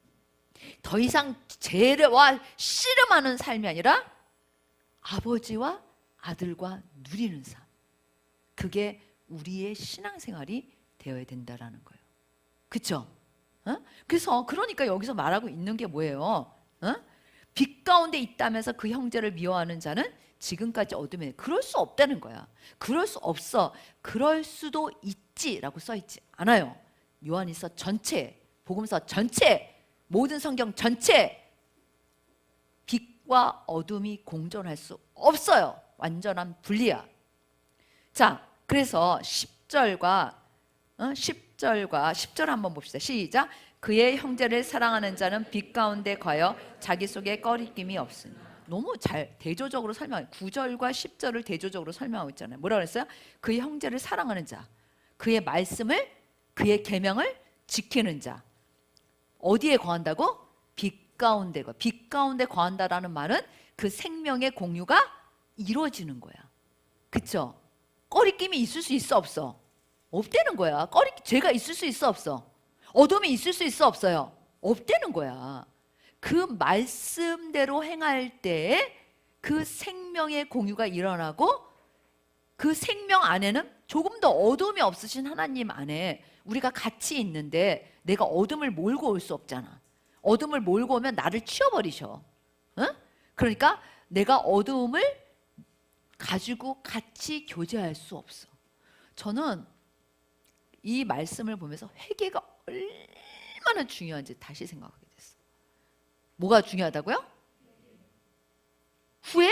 A: 더 이상 죄와 씨름하는 삶이 아니라 아버지와 아들과 누리는 삶. 그게 우리의 신앙생활이 되어야 된다라는 거예요. 그렇죠? 그래서 그러니까 여기서 말하고 있는 게 뭐예요? 빛 가운데 있다면서 그 형제를 미워하는 자는 지금까지 어둠에. 그럴 수 없다는 거야. 그럴 수 없어. 그럴 수도 있지라고 써있지 않아요. 요한일서 전체, 복음서 전체, 모든 성경 전체 빛과 어둠이 공존할 수 없어요. 완전한 분리야. 자, 그래서 10절과 10절 한번 봅시다. 시작. 그의 형제를 사랑하는 자는 빛 가운데 거하여 자기 속에 꺼리낌이 없으니. 너무 잘 대조적으로 설명. 9절과 10절을 대조적으로 설명하고 있잖아요. 뭐라고 그랬어요? 그의 형제를 사랑하는 자, 그의 말씀을, 그의 계명을 지키는 자. 어디에 거한다고? 빛 가운데 거. 빛 가운데 거한다라는 말은 그 생명의 공유가 이루어지는 거야. 그쵸? 꺼리낌이 있을 수 있어 없어? 없다는 거야. 죄가 있을 수 있어 없어? 어둠이 있을 수 있어 없어요? 없다는 거야. 그 말씀대로 행할 때 그 생명의 공유가 일어나고 그 생명 안에는 조금 더 어둠이 없으신 하나님 안에 우리가 같이 있는데 내가 어둠을 몰고 올 수 없잖아. 어둠을 몰고 오면 나를 치워버리셔. 그러니까 내가 어둠을 가지고 같이 교제할 수 없어. 저는 이 말씀을 보면서 회개가 얼마나 중요한지 다시 생각하게 됐어. 뭐가 중요하다고요? 후회?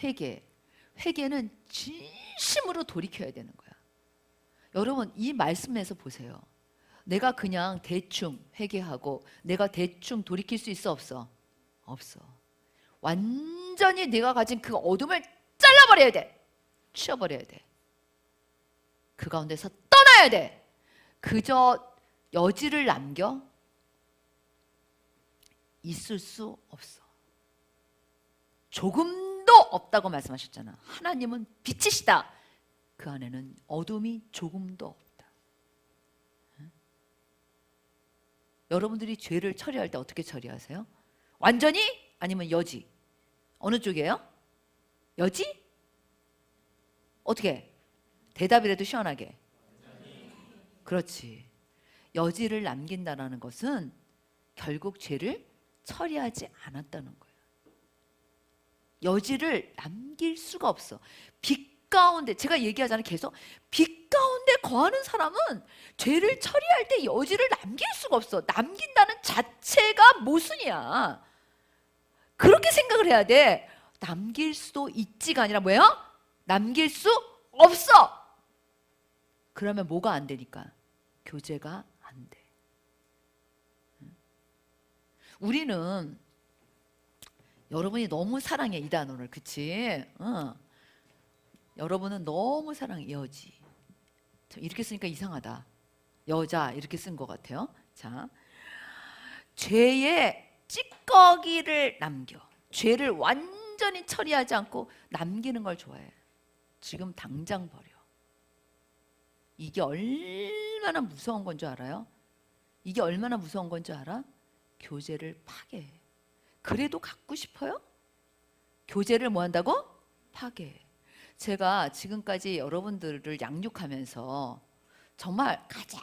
A: 회개. 회개는 진심으로 돌이켜야 되는 거야. 여러분, 이 말씀에서 보세요. 내가 그냥 대충 회개하고 내가 대충 돌이킬 수 있어 없어? 없어. 완전히 내가 가진 그 어둠을 잘라버려야 돼. 치워버려야 돼. 그 가운데서 떠나야 돼. 그저 여지를 남겨 있을 수 없어. 조금도 없다고 말씀하셨잖아. 하나님은 빛이시다. 그 안에는 어둠이 조금도 없다. 여러분들이 죄를 처리할 때 어떻게 처리하세요? 완전히? 아니면 여지? 어느 쪽이에요? 여지? 어떻게? 대답이라도 시원하게. 그렇지. 여지를 남긴다는 것은 결국 죄를 처리하지 않았다는 거예요. 여지를 남길 수가 없어. 빛 가운데, 제가 얘기하잖아요. 계속 빛 가운데 가운데 거하는 사람은 죄를 처리할 때 여지를 남길 수가 없어. 남긴다는 자체가 모순이야. 그렇게 생각을 해야 돼. 남길 수도 있지가 아니라 뭐예요? 남길 수 없어. 그러면 뭐가 안 되니까? 교제가 안 돼. 우리는 여러분이 너무 사랑해 이 단어를, 그치? 여러분은 너무 사랑해. 여지. 이렇게 쓰니까 이상하다. 여자 이렇게 쓴 것 같아요. 자, 죄의 찌꺼기를 남겨. 죄를 완전히 처리하지 않고 남기는 걸 좋아해. 지금 당장 버려. 이게 얼마나 무서운 건 줄 알아요? 이게 얼마나 무서운 건 줄 알아? 교제를 파괴해. 그래도 갖고 싶어요? 교제를 뭐 한다고? 파괴해. 제가 지금까지 여러분들을 양육하면서 정말 가장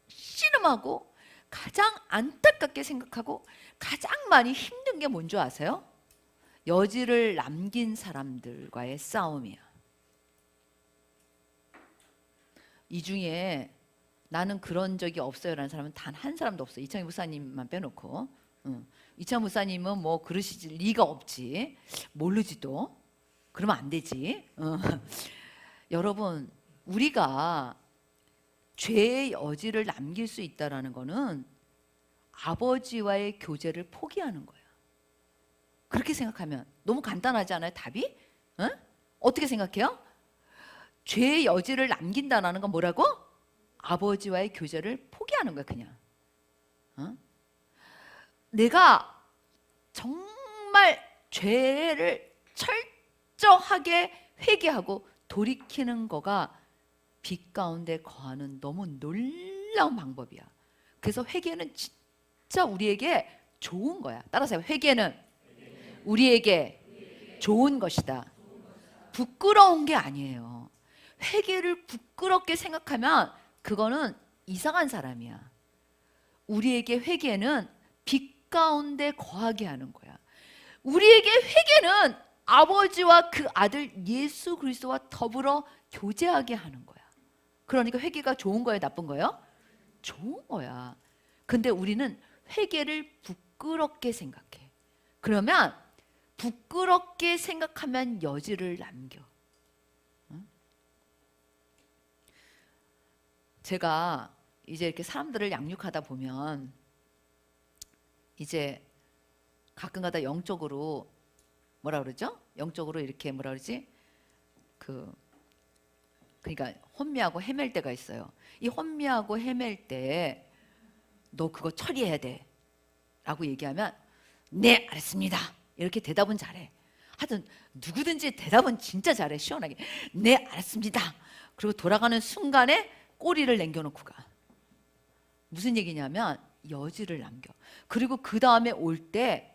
A: 씨름하고 가장 안타깝게 생각하고 가장 많이 힘든 게 뭔 줄 아세요? 여지를 남긴 사람들과의 싸움이야. 이 중에 나는 그런 적이 없어요 라는 사람은 단 한 사람도 없어요. 이창희 목사님만 빼놓고. 이창희 목사님은 뭐 그러실 리가 없지. 모르지도. 그러면 안 되지. 여러분, 우리가 죄의 여지를 남길 수 있다는 거는 아버지와의 교제를 포기하는 거야. 그렇게 생각하면 너무 간단하지 않아요? 답이? 어떻게 생각해요? 죄의 여지를 남긴다는 건 뭐라고? 아버지와의 교제를 포기하는 거야, 그냥. 내가 정말 죄를 철저하게 회개하고 돌이키는 거가 빛 가운데 거하는 너무 놀라운 방법이야. 그래서 회개는 진짜 우리에게 좋은 거야. 따라서 회개는 우리에게 좋은 것이다. 부끄러운 게 아니에요. 회개를 부끄럽게 생각하면 그거는 이상한 사람이야. 우리에게 회개는 빛 가운데 거하게 하는 거야. 우리에게 회개는 아버지와 그 아들 예수 그리스도와 더불어 교제하게 하는 거야. 그러니까 회개가 좋은 거예요, 나쁜 거예요? 좋은 거야. 근데 우리는 회개를 부끄럽게 생각해. 그러면 부끄럽게 생각하면 여지를 남겨. 제가 이제 이렇게 사람들을 양육하다 보면 이제 가끔가다 영적으로 뭐라 그러죠? 영적으로 이렇게 뭐라 그러지? 그러니까 혼미하고 헤맬 때가 있어요. 이 혼미하고 헤맬 때 너 그거 처리해야 돼 라고 얘기하면 네 알았습니다 이렇게 대답은 잘해. 하여튼 누구든지 대답은 진짜 잘해. 시원하게 네 알았습니다. 그리고 돌아가는 순간에 꼬리를 남겨놓고 가. 무슨 얘기냐면 여지를 남겨. 그리고 그 다음에 올 때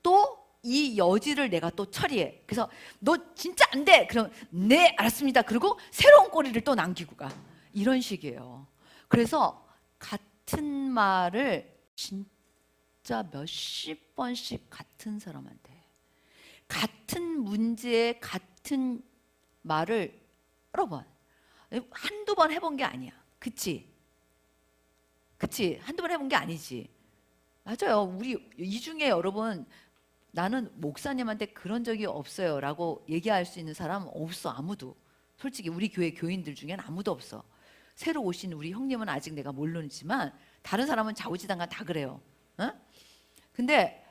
A: 또 이 여지를 내가 또 처리해. 그래서 너 진짜 안 돼. 그럼 네 알았습니다. 그리고 새로운 꼬리를 또 남기고 가. 이런 식이에요. 그래서 같은 말을 진짜 몇십 번씩 같은 사람한테 같은 문제에 같은 말을 여러 번 한두 번 해본 게 아니야. 그치? 그치? 한두 번 해본 게 아니지. 맞아요. 우리 이 중에 여러분 나는 목사님한테 그런 적이 없어요 라고 얘기할 수 있는 사람 없어. 아무도. 솔직히 우리 교회 교인들 중엔 아무도 없어. 새로 오신 우리 형님은 아직 내가 모르지만 다른 사람은 좌우지단간 다 그래요. 근데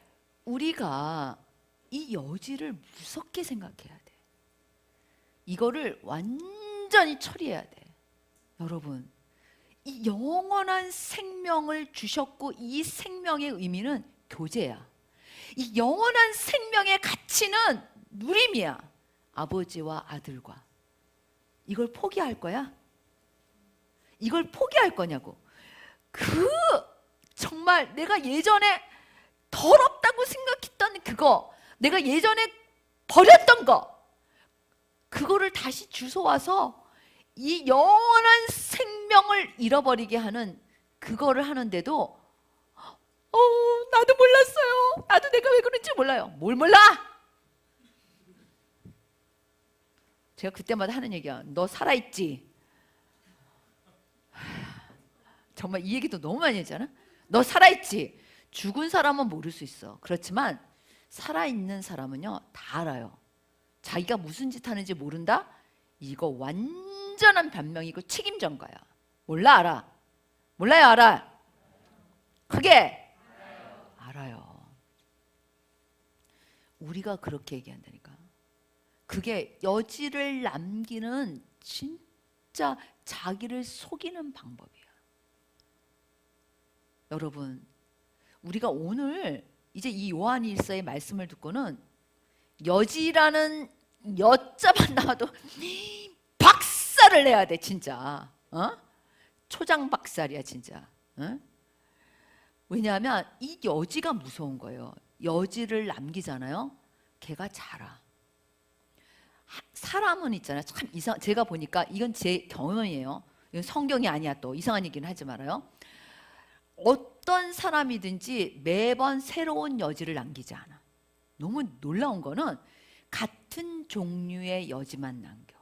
A: 우리가 이 여지를 무섭게 생각해야 돼. 이거를 완전히 처리해야 돼. 여러분, 이 영원한 생명을 주셨고 이 생명의 의미는 교제야. 이 영원한 생명의 가치는 누림이야. 아버지와 아들과. 이걸 포기할 거야? 이걸 포기할 거냐고. 정말 내가 예전에 더럽다고 생각했던 그거, 내가 예전에 버렸던 거, 그거를 다시 주워와서 이 영원한 생명을 잃어버리게 하는 그거를 하는데도 나도 몰랐어요. 나도 내가 왜 그런지 몰라요. 뭘 몰라? 제가 그때마다 하는 얘기야. 너 살아있지? 정말 이 얘기도 너무 많이 했잖아. 너 살아있지? 죽은 사람은 모를 수 있어. 그렇지만 살아있는 사람은요 다 알아요. 자기가 무슨 짓 하는지 모른다? 이거 완전한 변명이고 책임전가야. 몰라 알아? 몰라요 알아? 크게? 알아요. 우리가 그렇게 얘기한다니까. 그게 여지를 남기는 진짜 자기를 속이는 방법이야. 여러분, 우리가 오늘 이제 이 요한일서의 말씀을 듣고는 여지라는 여자만 나와도 박살을 내야 돼 진짜. 초장 박살이야 진짜. 왜냐하면 이 여지가 무서운 거예요. 여지를 남기잖아요. 걔가 자라. 사람은 있잖아요. 참 이상. 제가 보니까 이건 제 경험이에요. 이건 성경이 아니야. 또 이상한 얘기는 하지 말아요. 어떤 사람이든지 매번 새로운 여지를 남기지 않아. 너무 놀라운 거는 같은 종류의 여지만 남겨.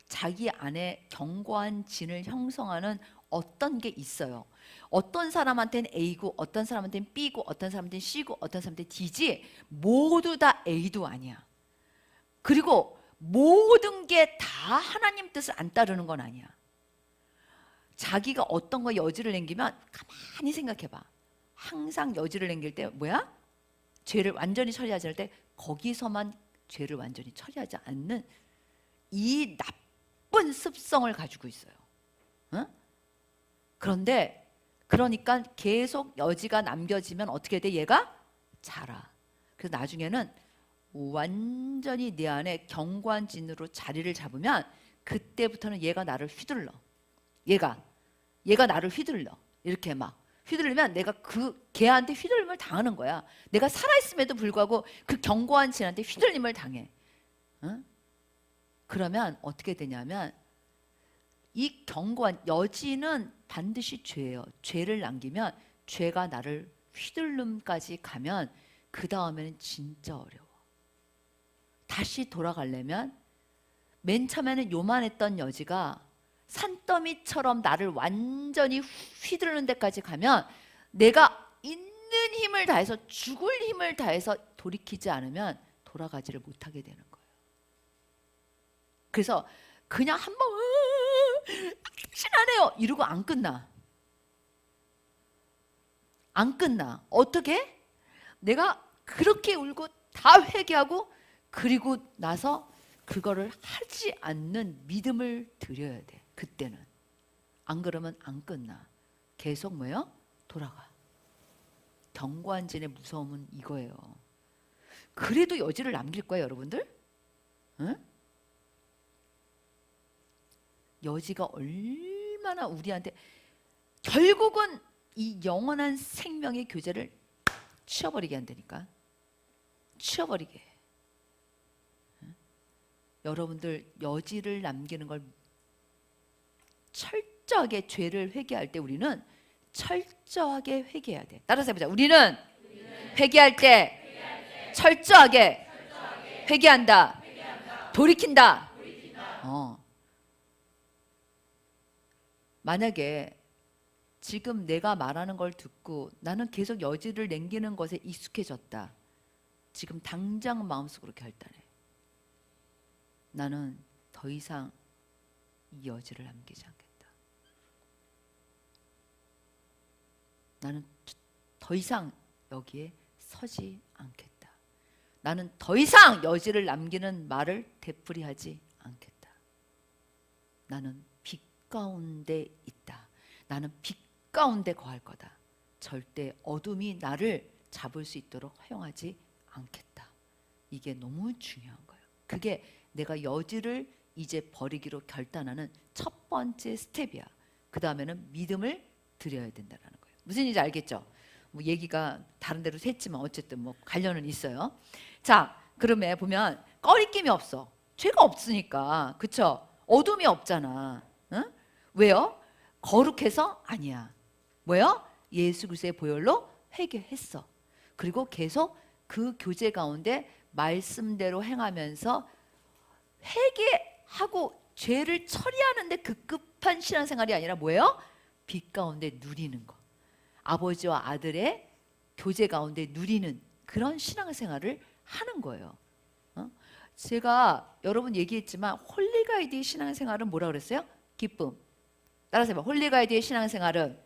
A: 자기 안에 견고한 진을 형성하는 어떤 게 있어요. 어떤 사람한테는 A고 어떤 사람한테는 B고 어떤 사람한테는 C고 어떤 사람한테는 D지 모두 다 A도 아니야. 그리고 모든 게 다 하나님 뜻을 안 따르는 건 아니야. 자기가 어떤 거 여지를 남기면 가만히 생각해봐. 항상 여지를 남길 때 뭐야? 죄를 완전히 처리하지 않을 때 거기서만 죄를 완전히 처리하지 않는 이 나쁜 습성을 가지고 있어요. 그런데 그러니까 계속 여지가 남겨지면 어떻게 돼? 얘가 자라. 그래서 나중에는 완전히 내 안에 견고한 진으로 자리를 잡으면 그때부터는 얘가 나를 휘둘러. 얘가 나를 휘둘러. 이렇게 막 휘둘리면 내가 그 걔한테 휘둘림을 당하는 거야. 내가 살아있음에도 불구하고 그 견고한 진한테 휘둘림을 당해. 그러면 어떻게 되냐면 이 견고한 여지는 반드시 죄예요. 죄를 남기면 죄가 나를 휘둘름까지 가면 그 다음에는 진짜 어려워. 다시 돌아가려면 맨 처음에는 요만했던 여지가 산더미처럼 나를 완전히 휘두르는 데까지 가면 내가 있는 힘을 다해서 죽을 힘을 다해서 돌이키지 않으면 돌아가지를 못하게 되는 거예요. 그래서 그냥 한번 신하네요 이러고 안 끝나. 안 끝나. 어떻게? 내가 그렇게 울고 다 회개하고 그리고 나서 그거를 하지 않는 믿음을 드려야 돼. 그때는. 안 그러면 안 끝나. 계속 뭐예요? 돌아가. 견고한 진의 무서움은 이거예요. 그래도 여지를 남길 거예요 여러분들. 응? 여지가 얼마나 우리한테 결국은 이 영원한 생명의 교제를 치워버리게 한다니까. 치워버리게. 여러분들 여지를 남기는 걸 철저하게 죄를 회개할 때 우리는 철저하게 회개해야 돼. 따라서 해보자. 우리는 회개할 때 철저하게 회개한다. 돌이킨다. 만약에 지금 내가 말하는 걸 듣고 나는 계속 여지를 남기는 것에 익숙해졌다. 지금 당장 마음속으로 결단해. 나는 더 이상 이 여지를 남기지 않겠다. 나는 더 이상 여기에 서지 않겠다. 나는 더 이상 여지를 남기는 말을 되풀이하지 않겠다. 나는 빛 가운데 있다. 나는 빛 가운데 거할 거다. 절대 어둠이 나를 잡을 수 있도록 허용하지 않겠다. 이게 너무 중요한 거예요. 그게 내가 여지를 이제 버리기로 결단하는 첫 번째 스텝이야. 그 다음에는 믿음을 드려야 된다는 거예요. 무슨 얘기인지 알겠죠? 뭐 얘기가 다른 데로 샜지만 어쨌든 뭐 관련은 있어요. 자, 그러면 보면 꺼리낌이 없어. 죄가 없으니까. 그쵸? 어둠이 없잖아. 응? 왜요? 거룩해서? 아니야. 뭐요? 예수 그리스도의 보혈로 회개했어. 그리고 계속 그 교제 가운데 말씀대로 행하면서 회개하고 죄를 처리하는데 급급한 신앙생활이 아니라 뭐예요? 빛 가운데 누리는 거. 아버지와 아들의 교제 가운데 누리는 그런 신앙생활을 하는 거예요. 제가 여러분 얘기했지만 홀리가이드의 신앙생활은 뭐라 그랬어요? 기쁨. 따라서 해봐. 홀리가이드의 신앙생활은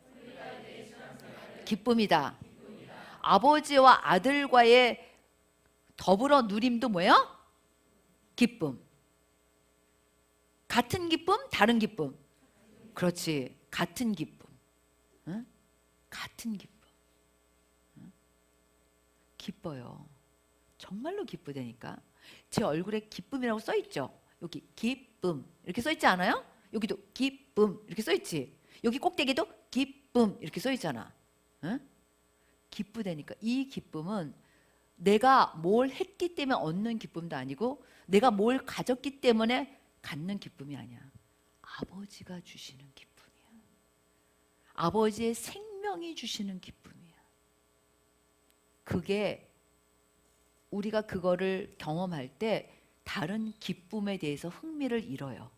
A: 기쁨이다. 아버지와 아들과의 더불어 누림도 뭐예요? 기쁨. 같은 기쁨? 다른 기쁨? 그렇지. 같은 기쁨. 응? 같은 기쁨. 응? 기뻐요. 정말로 기쁘다니까. 제 얼굴에 기쁨이라고 써 있죠. 여기 기쁨 이렇게 써 있지 않아요? 여기도 기쁨 이렇게 써 있지. 여기 꼭대기도 기쁨 이렇게 써 있잖아. 응? 기쁘다니까. 이 기쁨은 내가 뭘 했기 때문에 얻는 기쁨도 아니고 내가 뭘 가졌기 때문에 갖는 기쁨이 아니야. 아버지가 주시는 기쁨이야. 아버지의 생명이 주시는 기쁨이야. 그게 우리가 그거를 경험할 때 다른 기쁨에 대해서 흥미를 잃어요.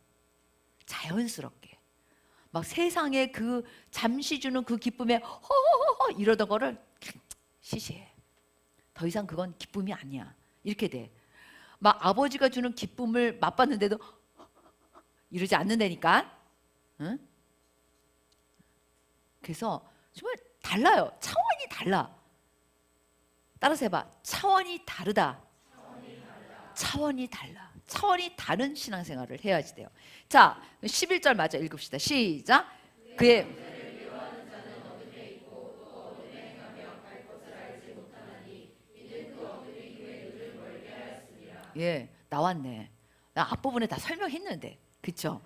A: 자연스럽게. 막 세상에 그 잠시 주는 그 기쁨에 허허허 이러던 거를 시시해. 더 이상 그건 기쁨이 아니야. 이렇게 돼. 막 아버지가 주는 기쁨을 맛봤는데도 이러지 않는다니까. 응? 그래서 정말 달라요. 차원이 달라. 따라서 해봐. 차원이 다르다. 차원이 달라. 차원이 다른 신앙생활을 해야지 돼요. 자, 11절 맞아 읽읍시다. 시작. 그의 예, 나왔네. 나 앞부분에 다 설명했는데. 그쵸?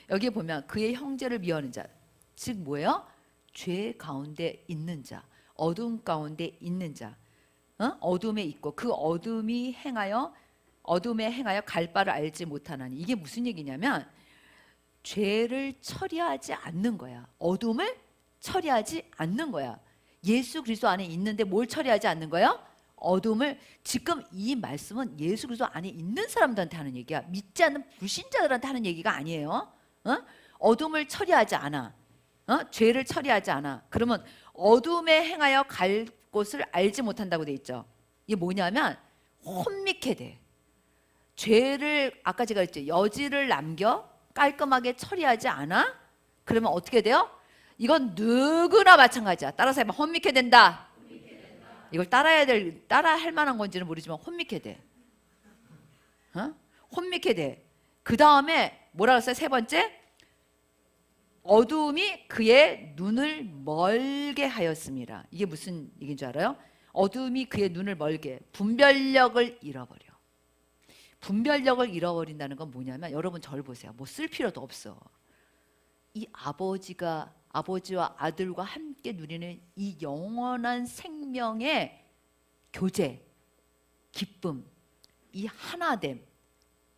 A: 여기 보면 그의 형제를 미워하는 자. 즉 뭐예요? 죄 가운데 있는 자. 어둠 가운데 있는 자. 어둠에 있고 그 어둠에 행하여 갈 바를 알지 못하나니. 이게 무슨 얘기냐면 죄를 처리하지 않는 거야. 어둠을 처리하지 않는 거야. 예수 그리스도 안에 있는데 뭘 처리하지 않는 거예요? 어둠을. 지금 이 말씀은 예수 그리스도 안에 있는 사람들한테 하는 얘기야. 믿지 않는 불신자들한테 하는 얘기가 아니에요. 어둠을 처리하지 않아. 죄를 처리하지 않아. 그러면 어둠에 행하여 갈 곳을 알지 못한다고 돼 있죠. 이게 뭐냐면 혼미케 돼. 죄를 아까 제가 했죠. 여지를 남겨 깔끔하게 처리하지 않아? 그러면 어떻게 돼요? 이건 누구나 마찬가지야. 따라서 해봐. 혼미케 된다. 이걸 따라 할 만한 건지는 모르지만 혼미케 돼. 혼미케 돼. 그 다음에 뭐라 그랬어요? 세 번째, 어두움이 그의 눈을 멀게 하였습니다. 이게 무슨 얘기인 줄 알아요? 어두움이 그의 눈을 멀게, 분별력을 잃어버려. 분별력을 잃어버린다는 건 뭐냐면, 여러분 저를 보세요. 뭐 쓸 필요도 없어. 이 아버지와 아들과 함께 누리는 이 영원한 생명의 교제, 기쁨, 이 하나됨,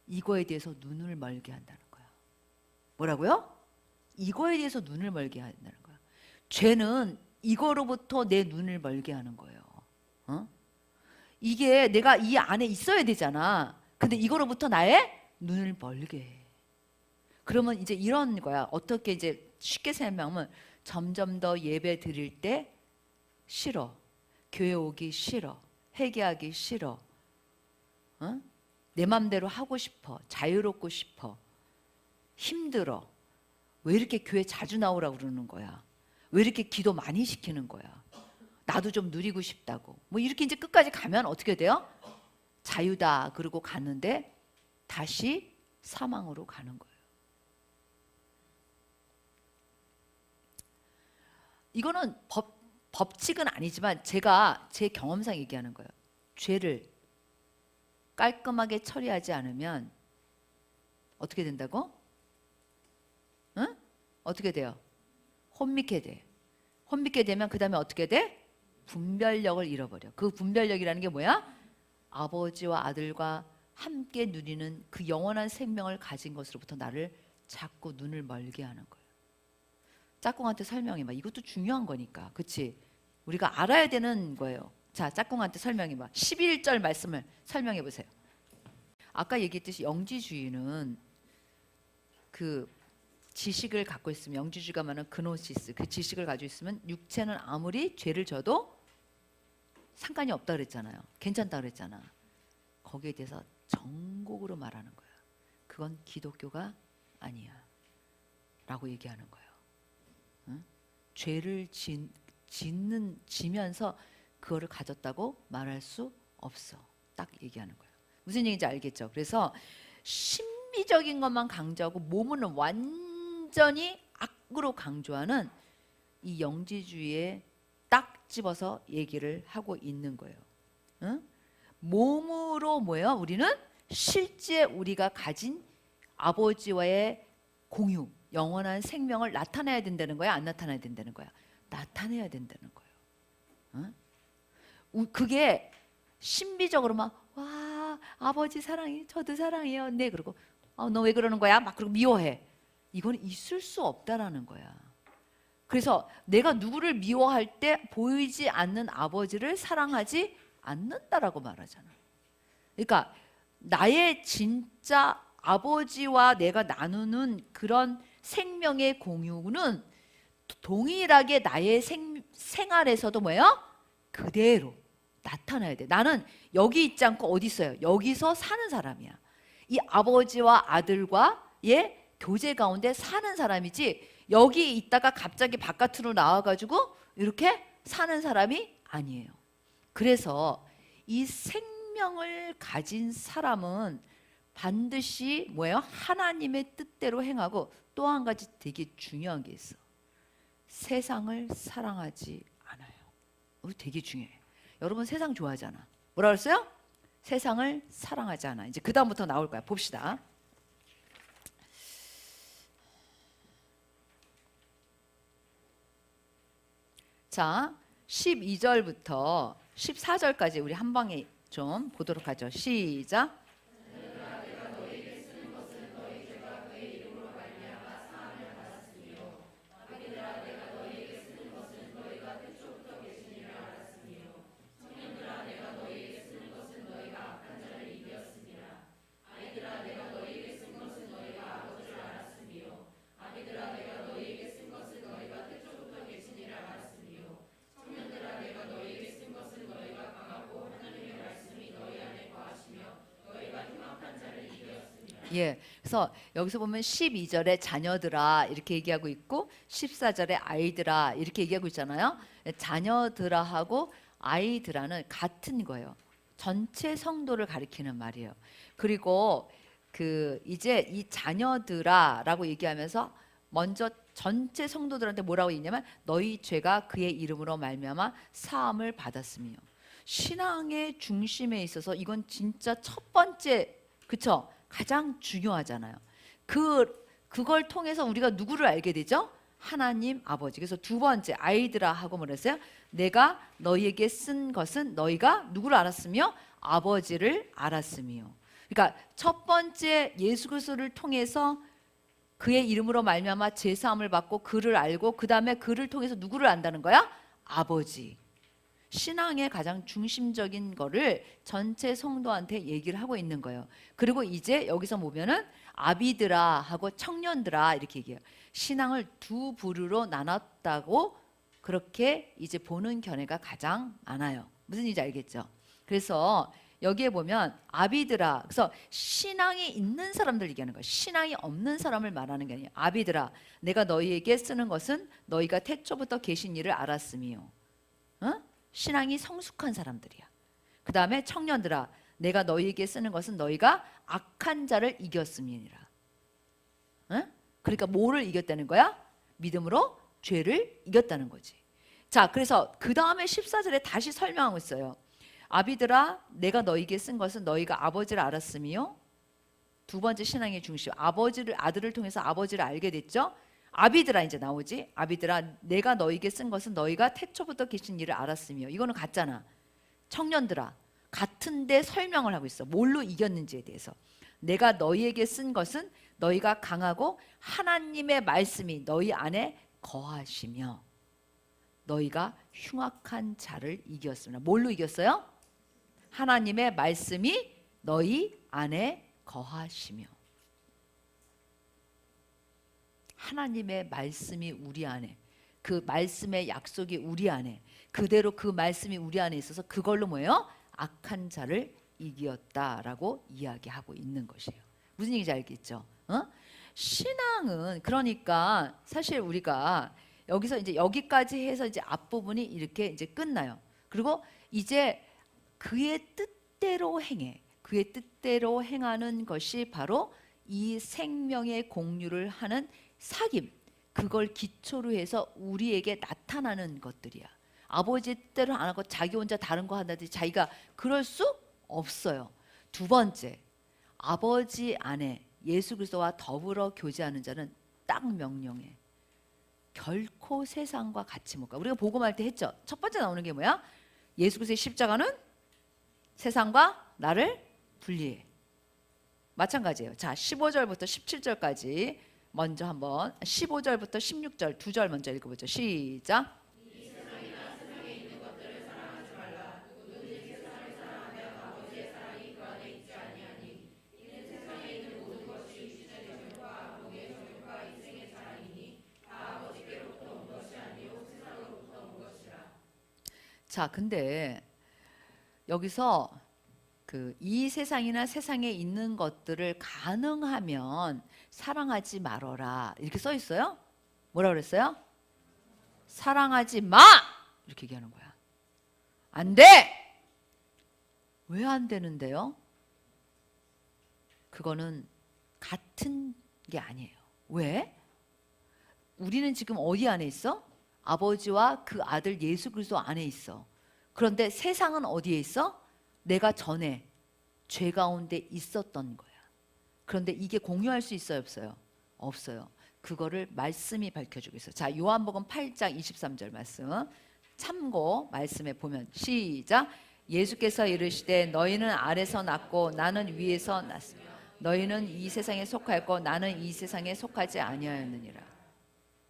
A: 이거에 대해서 눈을 멀게 한다는 거야. 뭐라고요? 이거에 대해서 눈을 멀게 한다는 거야. 죄는 이거로부터 내 눈을 멀게 하는 거예요. 이게 내가 이 안에 있어야 되잖아. 근데 이거로부터 나의 눈을 멀게 해. 그러면 이제 이런 거야. 어떻게 이제 쉽게 설명하면 점점 더 예배 드릴 때 싫어. 교회 오기 싫어. 회개하기 싫어. 내 맘대로 하고 싶어. 자유롭고 싶어. 힘들어. 왜 이렇게 교회 자주 나오라고 그러는 거야? 왜 이렇게 기도 많이 시키는 거야? 나도 좀 누리고 싶다고. 뭐 이렇게 이제 끝까지 가면 어떻게 돼요? 자유다 그러고 가는데 다시 사망으로 가는 거예요. 이거는 법칙은 아니지만 제가 제 경험상 얘기하는 거예요. 죄를 깔끔하게 처리하지 않으면 어떻게 된다고? 응? 어떻게 돼요? 혼미케 돼. 혼미케 되면 그 다음에 어떻게 돼? 분별력을 잃어버려. 그 분별력이라는 게 뭐야? 아버지와 아들과 함께 누리는 그 영원한 생명을 가진 것으로부터 나를 자꾸 눈을 멀게 하는 거예요. 짝꿍한테 설명해봐. 이것도 중요한 거니까. 그치? 우리가 알아야 되는 거예요. 자, 짝꿍한테 설명해 봐. 11절 말씀을 설명해 보세요. 아까 얘기했듯이 영지주의는 그 지식을 갖고 있으면, 영지주의가 말하는 그노시스, 그 지식을 가지고 있으면 육체는 아무리 죄를 져도 상관이 없다 그랬잖아요. 괜찮다 그랬잖아. 거기에 대해서 정곡으로 말하는 거야. 그건 기독교가 아니야 라고 얘기하는 거예요. 응? 죄를 지면서 그거를 가졌다고 말할 수 없어. 딱 얘기하는 거예요. 무슨 얘기인지 알겠죠? 그래서 신비적인 것만 강조하고 몸은 완전히 악으로 강조하는 이 영지주의에 딱 집어서 얘기를 하고 있는 거예요. 응? 몸으로 뭐예요? 우리는 실제 우리가 가진 아버지와의 공유, 영원한 생명을 나타내야 된다는 거야? 안 나타내야 된다는 거야? 나타내야 된다는 거예요. 응? 그게 신비적으로 막 와, 아버지 사랑해, 저도 사랑해요. 네, 그러고 너 왜 그러는 거야? 막 그러고 미워해. 이건 있을 수 없다라는 거야. 그래서 내가 누구를 미워할 때 보이지 않는 아버지를 사랑하지 않는다라고 말하잖아. 그러니까 나의 진짜 아버지와 내가 나누는 그런 생명의 공유는 동일하게 나의 생활에서도 뭐예요? 그대로 나타나야 돼. 나는 여기 있지 않고 어디 있어요? 여기서 사는 사람이야. 이 아버지와 아들과의 교제 가운데 사는 사람이지, 여기 있다가 갑자기 바깥으로 나와가지고 이렇게 사는 사람이 아니에요. 그래서 이 생명을 가진 사람은 반드시 뭐예요? 하나님의 뜻대로 행하고, 또 한 가지 되게 중요한 게 있어. 세상을 사랑하지 않아요. 되게 중요해. 여러분 세상 좋아하잖아. 뭐라 그랬어요? 세상을 사랑하지 않아. 이제 그 다음부터 나올 거야. 봅시다. 자, 12절부터 14절까지 우리 한 방에 좀 보도록 하죠. 시작. 예, 그래서 여기서 보면 12절에 자녀들아 이렇게 얘기하고 있고 14절에 아이들아 이렇게 얘기하고 있잖아요. 자녀들아하고 아이들아는 같은 거예요. 전체 성도를 가리키는 말이에요. 그리고 그 이제 이 자녀들아라고 얘기하면서 먼저 전체 성도들한테 뭐라고 얘기냐면 너희 죄가 그의 이름으로 말미암아 사함을 받았으며. 신앙의 중심에 있어서 이건 진짜 첫 번째, 그쵸? 가장 중요하잖아요. 그걸 통해서 우리가 누구를 알게 되죠? 하나님 아버지. 그래서 두 번째 아이들아 하고 뭐랬어요? 내가 너희에게 쓴 것은 너희가 누구를 알았으며 아버지를 알았으며. 그러니까 첫 번째 예수 그리스도를 통해서 그의 이름으로 말미암아 죄 사함을 받고 그를 알고, 그 다음에 그를 통해서 누구를 안다는 거야? 아버지. 신앙의 가장 중심적인 거를 전체 성도한테 얘기를 하고 있는 거예요. 그리고 이제 여기서 보면은 아비들아 하고 청년들아 이렇게 얘기해요. 신앙을 두 부류로 나눴다고 그렇게 이제 보는 견해가 가장 많아요. 무슨 얘기인지 알겠죠? 그래서 여기에 보면 아비들아, 그래서 신앙이 있는 사람들 얘기하는 거예요. 신앙이 없는 사람을 말하는 게 아니에요. 아비들아, 내가 너희에게 쓰는 것은 너희가 태초부터 계신 이를 알았으며. 신앙이 성숙한 사람들이야. 그 다음에 청년들아, 내가 너희에게 쓰는 것은 너희가 악한 자를 이겼음이니라. 그러니까 뭐를 이겼다는 거야? 믿음으로 죄를 이겼다는 거지. 자, 그래서 그 다음에 14절에 다시 설명하고 있어요. 아비들아, 내가 너희에게 쓴 것은 너희가 아버지를 알았으며. 두 번째 신앙의 중심, 아들을 통해서 아버지를 알게 됐죠. 아비들아 이제 나오지. 아비들아, 내가 너희에게 쓴 것은 너희가 태초부터 계신 일을 알았으며. 이거는 같잖아. 청년들아, 같은데 설명을 하고 있어. 뭘로 이겼는지에 대해서. 내가 너희에게 쓴 것은 너희가 강하고 하나님의 말씀이 너희 안에 거하시며. 너희가 흉악한 자를 이겼습니다. 뭘로 이겼어요? 하나님의 말씀이 너희 안에 거하시며. 하나님의 말씀이 우리 안에, 그 말씀의 약속이 우리 안에, 그대로 그 말씀이 우리 안에 있어서 그걸로 뭐예요? 악한 자를 이겼다라고 이야기하고 있는 것이에요. 무슨 얘기인지 알겠죠? 신앙은 그러니까 사실 우리가 여기서 이제 여기까지 해서 이제 앞부분이 이렇게 이제 끝나요. 그리고 이제 그의 뜻대로 행해. 그의 뜻대로 행하는 것이 바로 이 생명의 공유를 하는 사귐. 그걸 기초로 해서 우리에게 나타나는 것들이야. 아버지 뜻대로 안 하고 자기 혼자 다른 거 한다든지 자기가 그럴 수 없어요. 두 번째, 아버지 안에 예수 그리스도와 더불어 교제하는 자는 딱 명령해. 결코 세상과 같이 못 가. 우리가 복음할 때 했죠. 첫 번째 나오는 게 뭐야? 예수 그리스도의 십자가는 세상과 나를 분리해. 마찬가지예요. 자, 15절부터 17절까지 먼저 한번 15절부터 16절 두 절 먼저 읽어보죠. 시작. 자, 근데 여기서 이 세상이나 세상에 있는 것들을 가능하면 사랑하지 말어라 이렇게 써 있어요. 뭐라 그랬어요? 사랑하지 마 이렇게 얘기하는 거야. 안 돼. 왜 안 되는데요? 그거는 같은 게 아니에요. 왜? 우리는 지금 어디 안에 있어? 아버지와 그 아들 예수 그리스도 안에 있어. 그런데 세상은 어디에 있어? 내가 전에 죄 가운데 있었던 거야. 그런데 이게 공유할 수 있어요, 없어요? 없어요. 그거를 말씀이 밝혀주고 있어요. 자, 요한복음 8장 23절 말씀 참고 말씀에 보면 시작. 예수께서 이르시되 너희는 아래서 났고 나는 위에서 났으며 너희는 이 세상에 속하였고 나는 이 세상에 속하지 아니하였느니라.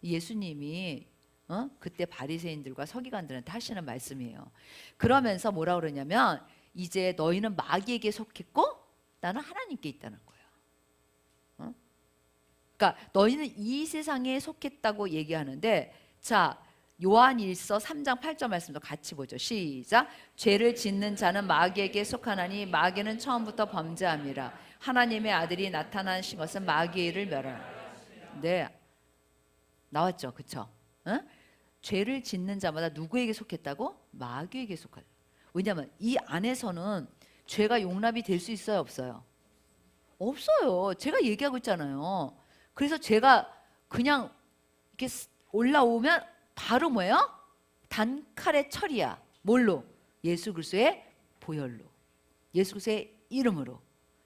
A: 예수님이 그때 바리새인들과 서기관들한테 하시는 말씀이에요. 그러면서 뭐라 그러냐면 이제 너희는 마귀에게 속했고 나는 하나님께 있다는 거예요. 그러니까 너희는 이 세상에 속했다고 얘기하는데 자 요한일서 3장 8절 말씀도 같이 보죠. 시작. 죄를 짓는 자는 마귀에게 속하나니 마귀는 처음부터 범죄함이라. 하나님의 아들이 나타나신 것은 마귀의 일을 멸하라. 네, 나왔죠, 그렇죠? 죄를 짓는 자마다 누구에게 속했다고? 마귀에게 속하다. 왜냐하면 이 안에서는 죄가 용납이 될 수 있어요, 없어요? 없어요. 제가 얘기하고 있잖아요. 그래서 죄가 그냥 이렇게 올라오면 바로 뭐예요? 단칼의 처리야. 뭘로? 예수 그리스도의 보혈로, 예수 그리스도의 이름으로,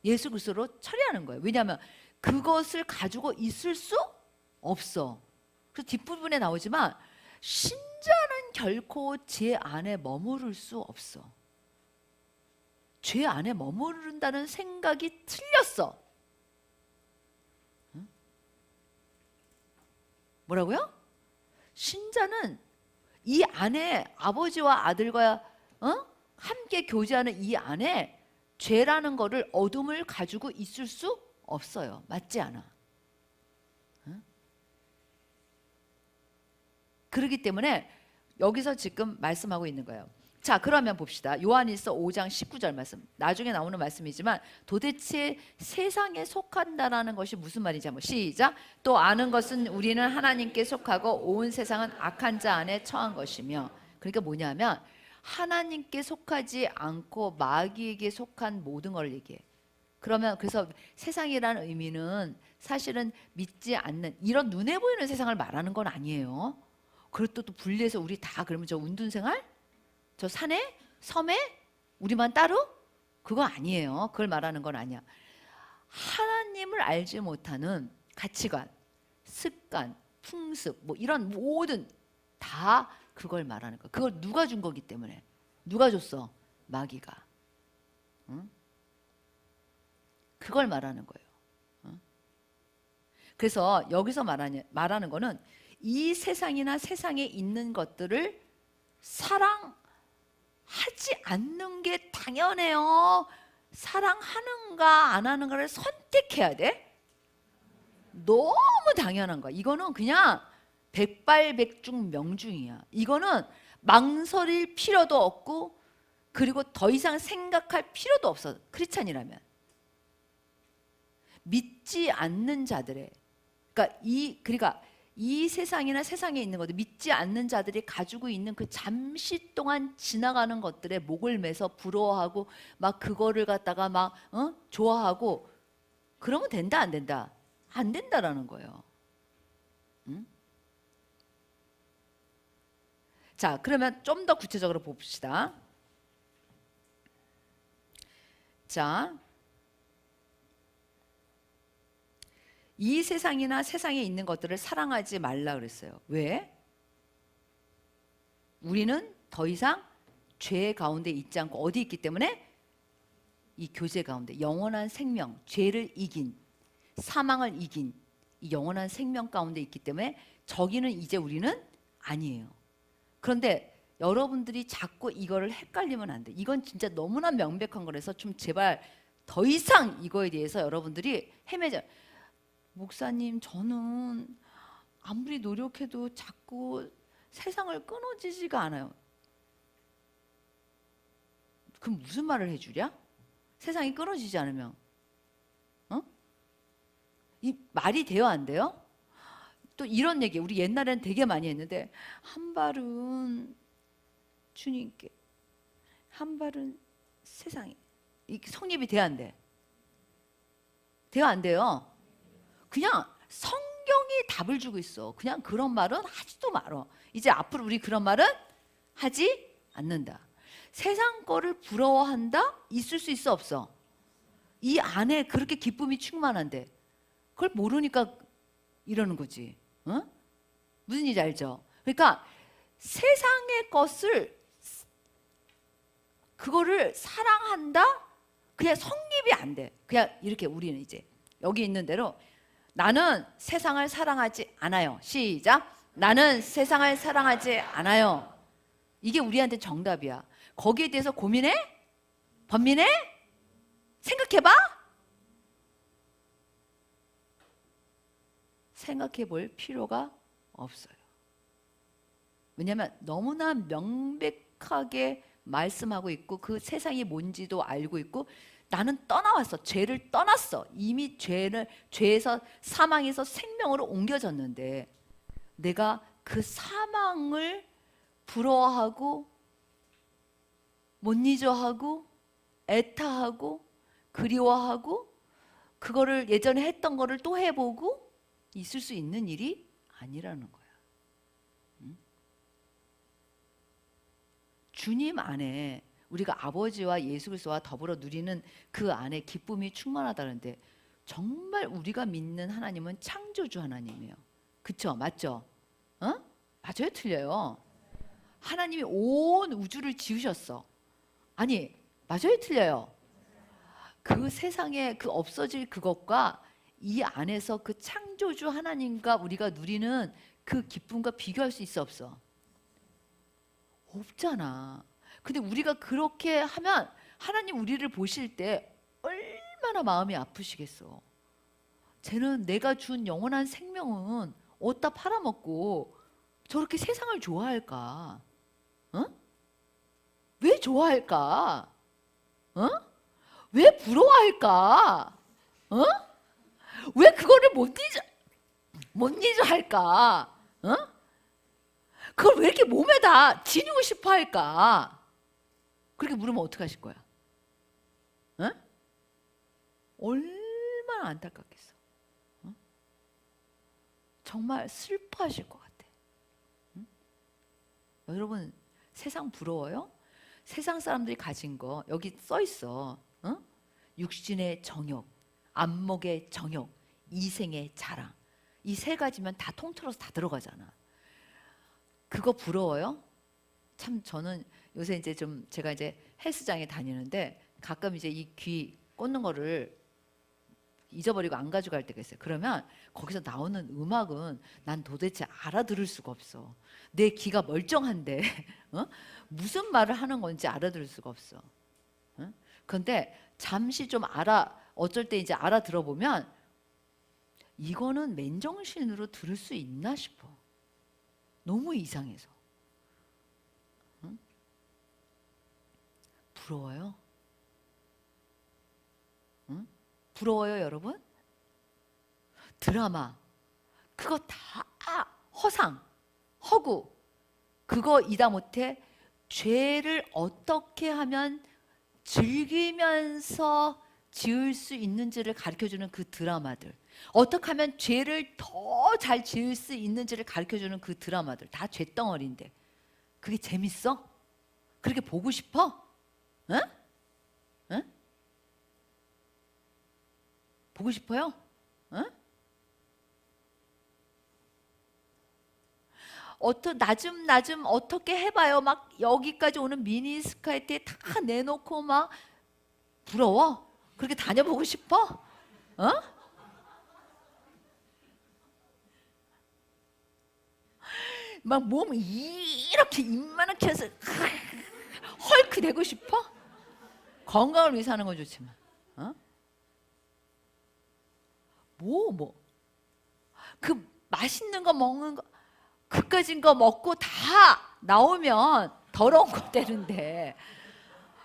A: 예수 그리스도로 처리하는 거예요. 왜냐하면 그것을 가지고 있을 수 없어. 그래서 뒷부분에 나오지만 신자는 결코 죄 안에 머무를 수 없어. 죄 안에 머무른다는 생각이 틀렸어. 뭐라고요? 신자는 이 안에 아버지와 아들과 함께 교제하는 이 안에 죄라는 거를 어둠을 가지고 있을 수 없어요. 맞지 않아? 그렇기 때문에 여기서 지금 말씀하고 있는 거예요. 자, 그러면 봅시다. 요한일서 5장 19절 말씀. 나중에 나오는 말씀이지만 도대체 세상에 속한다라는 것이 무슨 말인지 한번 시작. 또 아는 것은 우리는 하나님께 속하고 온 세상은 악한 자 안에 처한 것이며. 그러니까 뭐냐면 하나님께 속하지 않고 마귀에게 속한 모든 걸 얘기해. 그러면 그래서 세상이라는 의미는 사실은 믿지 않는 이런 눈에 보이는 세상을 말하는 건 아니에요. 그리고 또 분리해서 우리 다 그러면 저 운둔생활? 저 산에? 섬에? 우리만 따로? 그거 아니에요. 그걸 말하는 건 아니야. 하나님을 알지 못하는 가치관, 습관, 풍습 뭐 이런 모든 다 그걸 말하는 거야. 그걸 누가 준 거기 때문에. 누가 줬어? 마귀가. 응? 그걸 말하는 거예요. 응? 그래서 여기서 말하는 거는 이 세상이나 세상에 있는 것들을 사랑하지 않는 게 당연해요. 사랑하는가 안 하는가를 선택해야 돼. 너무 당연한 거야. 이거는 그냥 백발백중 명중이야. 이거는 망설일 필요도 없고 그리고 더 이상 생각할 필요도 없어. 크리스찬이라면. 믿지 않는 자들의 그러니까 이 세상이나 세상에 있는 것들, 믿지 않는 자들이 가지고 있는 그 잠시 동안 지나가는 것들에 목을 매서 부러워하고 막 그거를 갖다가 막 좋아하고 그러면 된다 안 된다? 안 된다라는 거예요. 응? 자, 그러면 좀 더 구체적으로 봅시다. 자, 이 세상이나 세상에 있는 것들을 사랑하지 말라 그랬어요. 왜? 우리는 더 이상 죄 가운데 있지 않고 어디 있기 때문에? 이 교제 가운데 영원한 생명, 죄를 이긴, 사망을 이긴 이 영원한 생명 가운데 있기 때문에 저기는 이제 우리는 아니에요. 그런데 여러분들이 자꾸 이거를 헷갈리면 안 돼. 이건 진짜 너무나 명백한 거라서 좀 제발 더 이상 이거에 대해서 여러분들이 헤매자. 목사님, 저는 아무리 노력해도 자꾸 세상을 끊어지지가 않아요. 그럼 무슨 말을 해주랴? 세상이 끊어지지 않으면 이 말이 돼요 안 돼요? 또 이런 얘기 우리 옛날에는 되게 많이 했는데 한 발은 주님께 한 발은 세상에. 이 성립이 돼야 안 돼? 돼요 안 돼요? 그냥 성경이 답을 주고 있어. 그냥 그런 말은 하지도 말어. 이제 앞으로 우리 그런 말은 하지 않는다. 세상 거를 부러워한다? 있을 수 있어 없어? 이 안에 그렇게 기쁨이 충만한데 그걸 모르니까 이러는 거지. 어? 무슨 일인지 알죠? 그러니까 세상의 것을 그거를 사랑한다? 그냥 성립이 안 돼. 그냥 이렇게 우리는 이제 여기 있는 대로 나는 세상을 사랑하지 않아요. 시작. 나는 세상을 사랑하지 않아요. 이게 우리한테 정답이야. 거기에 대해서 고민해? 번민해? 생각해봐? 생각해 볼 필요가 없어요. 왜냐하면 너무나 명백하게 말씀하고 있고 그 세상이 뭔지도 알고 있고 나는 떠나왔어. 죄를 떠났어. 이미 죄에서 사망에서 생명으로 옮겨졌는데 내가 그 사망을 부러워하고 못 잊어하고 애타하고 그리워하고 그거를 예전에 했던 거를 또 해보고 있을 수 있는 일이 아니라는 거야. 주님 안에 우리가 아버지와 예수 그리스도와 더불어 누리는 그 안에 기쁨이 충만하다는데 정말 우리가 믿는 하나님은 창조주 하나님이에요. 그쵸? 맞죠? 맞아요? 틀려요? 하나님이 온 우주를 지으셨어. 아니, 맞아요? 틀려요? 그 세상에 그 없어질 그것과 이 안에서 그 창조주 하나님과 우리가 누리는 그 기쁨과 비교할 수 있어 없어? 없잖아. 근데 우리가 그렇게 하면 하나님 우리를 보실 때 얼마나 마음이 아프시겠어. 쟤는 내가 준 영원한 생명은 어디다 팔아먹고 저렇게 세상을 좋아할까? 왜 좋아할까? 왜 부러워할까? 왜 그거를 못 잊어 할까? 그걸 왜 이렇게 몸에다 지니고 싶어 할까? 그렇게 물으면 어떡하실 거야? 얼마나 안타깝겠어. 정말 슬퍼하실 것 같아. 여러분 세상 부러워요? 세상 사람들이 가진 거 여기 써 있어. 육신의 정욕, 안목의 정욕, 이생의 자랑. 이 세 가지면 다 통틀어서 다 들어가잖아. 그거 부러워요? 참 저는 요새 이제 좀 제가 이제 헬스장에 다니는데 가끔 이제 이 귀 꽂는 거를 잊어버리고 안 가져갈 때가 있어요. 그러면 거기서 나오는 음악은 난 도대체 알아들을 수가 없어. 내 귀가 멀쩡한데 어? 무슨 말을 하는 건지 알아들을 수가 없어. 어? 그런데 잠시 좀 어쩔 때 이제 알아들어 보면 이거는 맨정신으로 들을 수 있나 싶어. 너무 이상해서. 응? 부러워요? 응? 부러워요, 여러분? 드라마 그거 다 허상, 허구 그거 이다 못해 죄를 어떻게 하면 즐기면서 지을 수 있는지를 가르쳐주는 그 드라마들, 어떻게 하면 죄를 더 잘 지을 수 있는지를 가르쳐주는 그 드라마들 다 죄덩어리인데 그게 재밌어? 그렇게 보고 싶어? 응? 응? 보고 싶어요? 응? 나좀 어떻게 해봐요. 막 여기까지 오는 미니스커트에 다 내놓고 막 부러워? 그렇게 다녀보고 싶어? 어? 막 몸 이렇게 입만하게 해서 헐크 되고 싶어? 건강을 위해서 하는 건 좋지만 어? 그 맛있는 거 먹는 거 그까진 거 먹고 다 나오면 더러운 거 되는데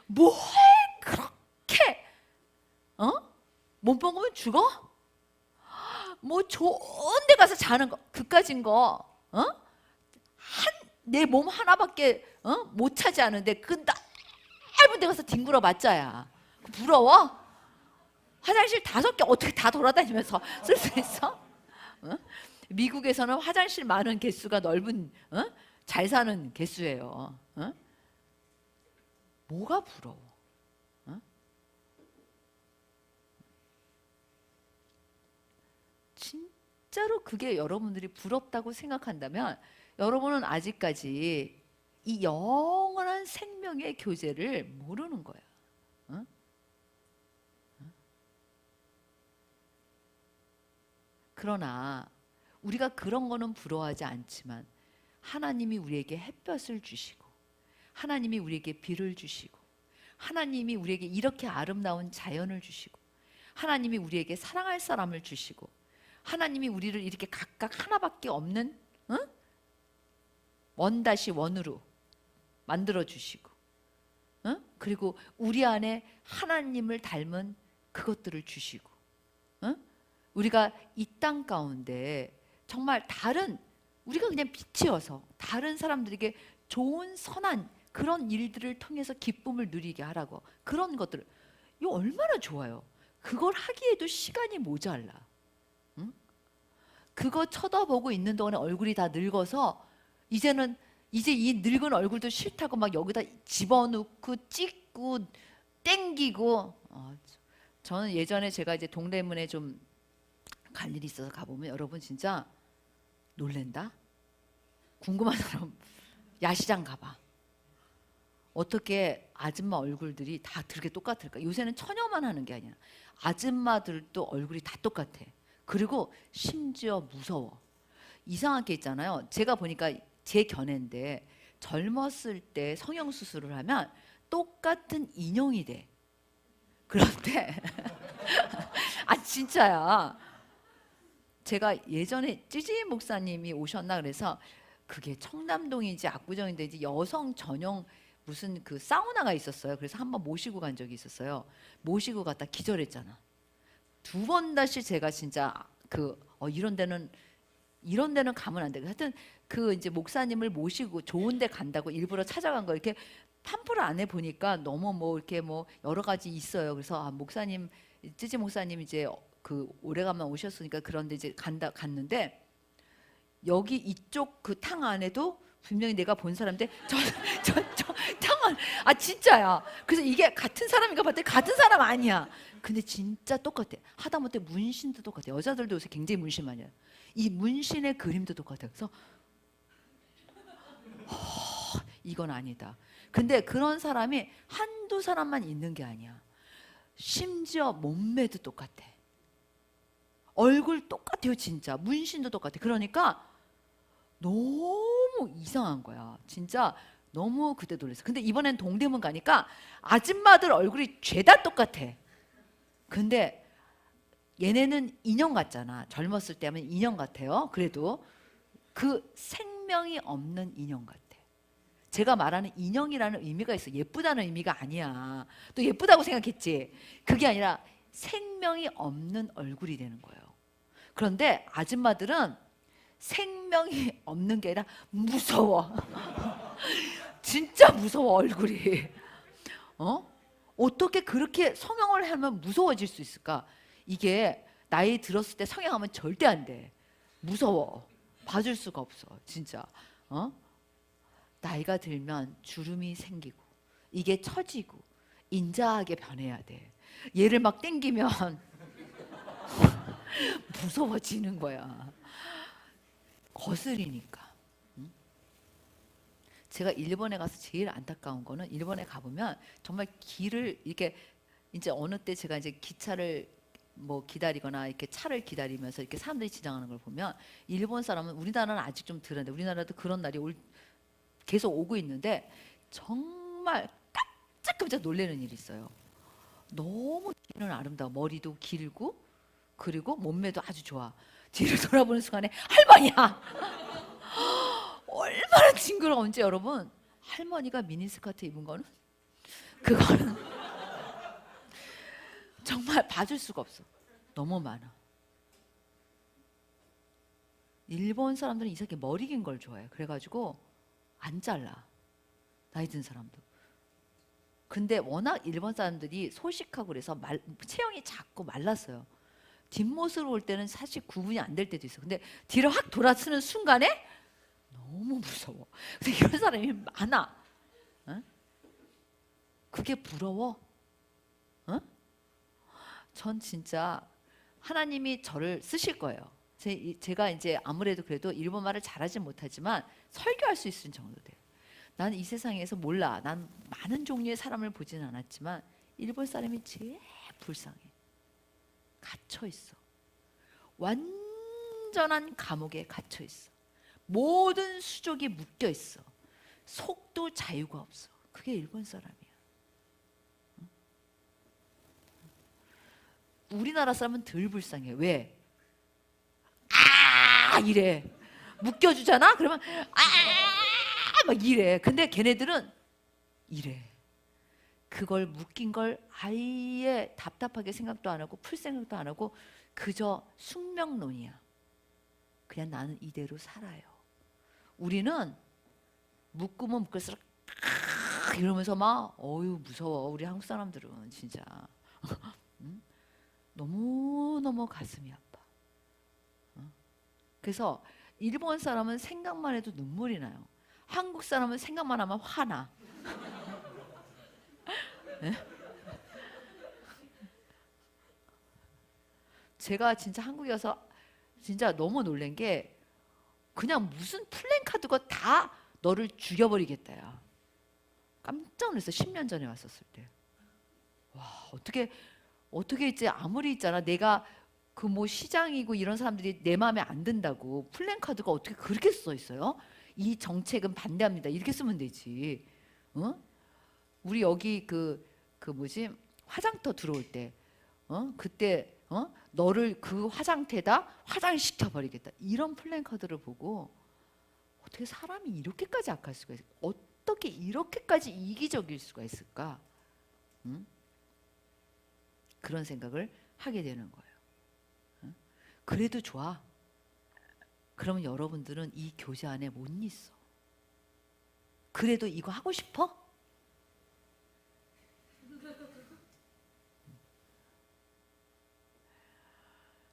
A: 뭘 그렇게 어? 못 먹으면 죽어? 뭐 좋은 데 가서 자는 거 그까진 거 어? 내 몸 하나밖에 못 차지하는데 그 넓은 데 가서 뒹굴어 맞자야. 부러워? 화장실 5개 어떻게 다 돌아다니면서 쓸 수 있어? 어? 미국에서는 화장실 많은 개수가 넓은 잘 사는 개수예요. 어? 뭐가 부러워? 어? 진짜로 그게 여러분들이 부럽다고 생각한다면 여러분은 아직까지 이 영원한 생명의 교제를 모르는 거야. 어? 그러나 우리가 그런 거는 부러워하지 않지만 하나님이 우리에게 햇볕을 주시고 하나님이 우리에게 비를 주시고 하나님이 우리에게 이렇게 아름다운 자연을 주시고 하나님이 우리에게 사랑할 사람을 주시고 하나님이 우리를 이렇게 각각 하나밖에 없는 원다시 원으로 만들어 주시고 그리고 우리 안에 하나님을 닮은 그것들을 주시고 우리가 이 땅 가운데 정말 우리가 그냥 빛이어서 다른 사람들에게 좋은 선한 그런 일들을 통해서 기쁨을 누리게 하라고 그런 것들 이거 얼마나 좋아요. 그걸 하기에도 시간이 모자라. 응? 그거 쳐다보고 있는 동안에 얼굴이 다 늙어서 이제 이 늙은 얼굴도 싫다고 막 여기다 집어넣고 찍고 땡기고 저는 예전에 제가 이제 동대문에 좀 갈 일이 있어서 가보면 여러분 진짜 놀랜다. 궁금한 사람 야시장 가봐. 어떻게 아줌마 얼굴들이 다 그렇게 똑같을까? 요새는 처녀만 하는 게 아니야. 아줌마들도 얼굴이 다 똑같아. 그리고 심지어 무서워. 이상한 게 있잖아요. 제가 보니까 제 견해인데 젊었을 때 성형수술을 하면 똑같은 인형이 돼. 그런데 진짜야. 제가 예전에 찌지 목사님이 오셨나 그래서 그게 청담동인지 압구정인지 여성 전용 무슨 그 사우나가 있었어요. 그래서 한번 모시고 간 적이 있었어요. 모시고 갔다 기절했잖아. 2번 다시 제가 진짜 이런 데는 가면 안 돼. 하여튼 그 이제 목사님을 모시고 좋은 데 간다고 일부러 찾아간 거 이렇게 팜플 안에 보니까 너무 뭐 이렇게 뭐 여러 가지 있어요. 그래서 목사님 찌지 목사님 이제 그 오래간만 오셨으니까 그런데 이제 갔는데 여기 이쪽 그 탕 안에도 분명히 내가 본 사람인데 저 탕은 진짜야. 그래서 이게 같은 사람인가 봤더니 같은 사람 아니야. 근데 진짜 똑같아. 하다못해 문신도 똑같아. 여자들도 요새 굉장히 문신 많이 해요. 이 문신의 그림도 똑같아. 그래서 이건 아니다. 근데 그런 사람이 한두 사람만 있는 게 아니야. 심지어 몸매도 똑같아. 얼굴 똑같아요. 진짜 문신도 똑같아. 그러니까 너무 이상한 거야. 진짜 너무 그때 놀랐어. 근데 이번엔 동대문 가니까 아줌마들 얼굴이 죄다 똑같아. 근데 얘네는 인형 같잖아. 젊었을 때 하면 인형 같아요. 그래도 그 생명이 없는 인형 같아. 제가 말하는 인형이라는 의미가 있어. 예쁘다는 의미가 아니야. 또 예쁘다고 생각했지. 그게 아니라 생명이 없는 얼굴이 되는 거예요. 그런데 아줌마들은 생명이 없는 게 아니라 무서워. 진짜 무서워 얼굴이. 어떻게 그렇게 성형을 하면 무서워질 수 있을까? 이게 나이 들었을 때 성형하면 절대 안 돼. 무서워. 봐줄 수가 없어. 진짜. 나이가 들면 주름이 생기고 이게 처지고 인자하게 변해야 돼. 얘를 막 땡기면 무서워지는 거야. 거슬리니까. 제가 일본에 가서 제일 안타까운 거는 일본에 가보면 정말 길을 이렇게 이제 어느 때 제가 이제 기차를 뭐 기다리거나 이렇게 차를 기다리면서 이렇게 사람들이 지나가는 걸 보면 일본 사람은 우리나라는 아직 좀 덜한데 우리나라도 그런 날이 계속 오고 있는데 정말 깜짝깜짝 놀라는 일이 있어요. 너무 길은 아름다워. 머리도 길고 그리고 몸매도 아주 좋아. 뒤를 돌아보는 순간에 할머니야. 얼마나 징그러운지 여러분. 할머니가 미니스커트 입은 거는 그거는 정말 봐줄 수가 없어. 너무 많아. 일본 사람들은 이상하게 머리 긴 걸 좋아해. 그래가지고 안 잘라. 나이 든 사람도. 근데 워낙 일본 사람들이 소식하고 그래서 체형이 작고 말랐어요. 뒷모습으로 볼 때는 사실 구분이 안 될 때도 있어. 근데 뒤를 확 돌아서는 순간에 너무 무서워. 근데 이런 사람이 많아. 어? 그게 부러워? 어? 전 진짜 하나님이 저를 쓰실 거예요. 제가 이제 아무래도 그래도 일본말을 잘하지 못하지만 설교할 수 있을 정도 돼요. 난 이 세상에서 몰라. 난 많은 종류의 사람을 보지는 않았지만 일본 사람이 제일 불쌍해. 갇혀 있어. 완전한 감옥에 갇혀 있어. 모든 수족이 묶여 있어. 속도 자유가 없어. 그게 일본 사람이야. 우리나라 사람은 덜 불쌍해. 왜? 아 이래. 묶여주잖아? 그러면 막 이래. 근데 걔네들은 이래. 그걸 묶인 걸 아예 답답하게 생각도 안 하고 풀 생각도 안 하고 그저 숙명론이야. 그냥 나는 이대로 살아요. 우리는 묶으면 묶을수록 이러면서 막 어유 무서워. 우리 한국 사람들은 진짜 너무너무 가슴이 아파. 그래서 일본 사람은 생각만 해도 눈물이 나요. 한국 사람은 생각만 하면 화나. 제가 진짜 한국에 와서 진짜 너무 놀란 게 그냥 무슨 플랜카드가 다 너를 죽여버리겠다야. 깜짝 놀랐어. 10년 전에 왔었을 때. 와 어떻게 이제 아무리 있잖아 내가 그 뭐 시장이고 이런 사람들이 내 마음에 안 든다고 플랜카드가 어떻게 그렇게 써 있어요? 이 정책은 반대합니다. 이렇게 쓰면 되지. 어? 우리 여기 그 뭐지 화장터 들어올 때, 그때 너를 그 화장터에다 화장시켜 버리겠다. 이런 플랜카드를 보고 어떻게 사람이 이렇게까지 악할 수가 있을까? 어떻게 이렇게까지 이기적일 수가 있을까? 응? 그런 생각을 하게 되는 거예요. 응? 그래도 좋아. 그러면 여러분들은 이 교제 안에 못 있어. 그래도 이거 하고 싶어?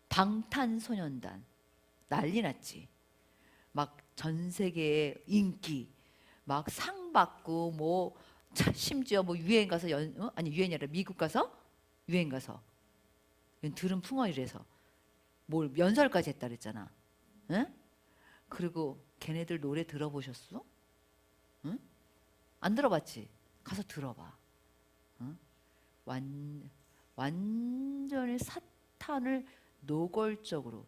A: 방탄소년단 난리 났지. 막 전 세계의 인기, 막 상 받고 뭐 심지어 뭐 유엔 가서 아니 유엔이 아니라 미국 가서 유엔 가서 들은 풍어이래서 뭘 연설까지 했다 그랬잖아. 응? 그리고 걔네들 노래 들어보셨어? 응? 안 들어봤지? 가서 들어봐. 응? 완전히 사탄을 노골적으로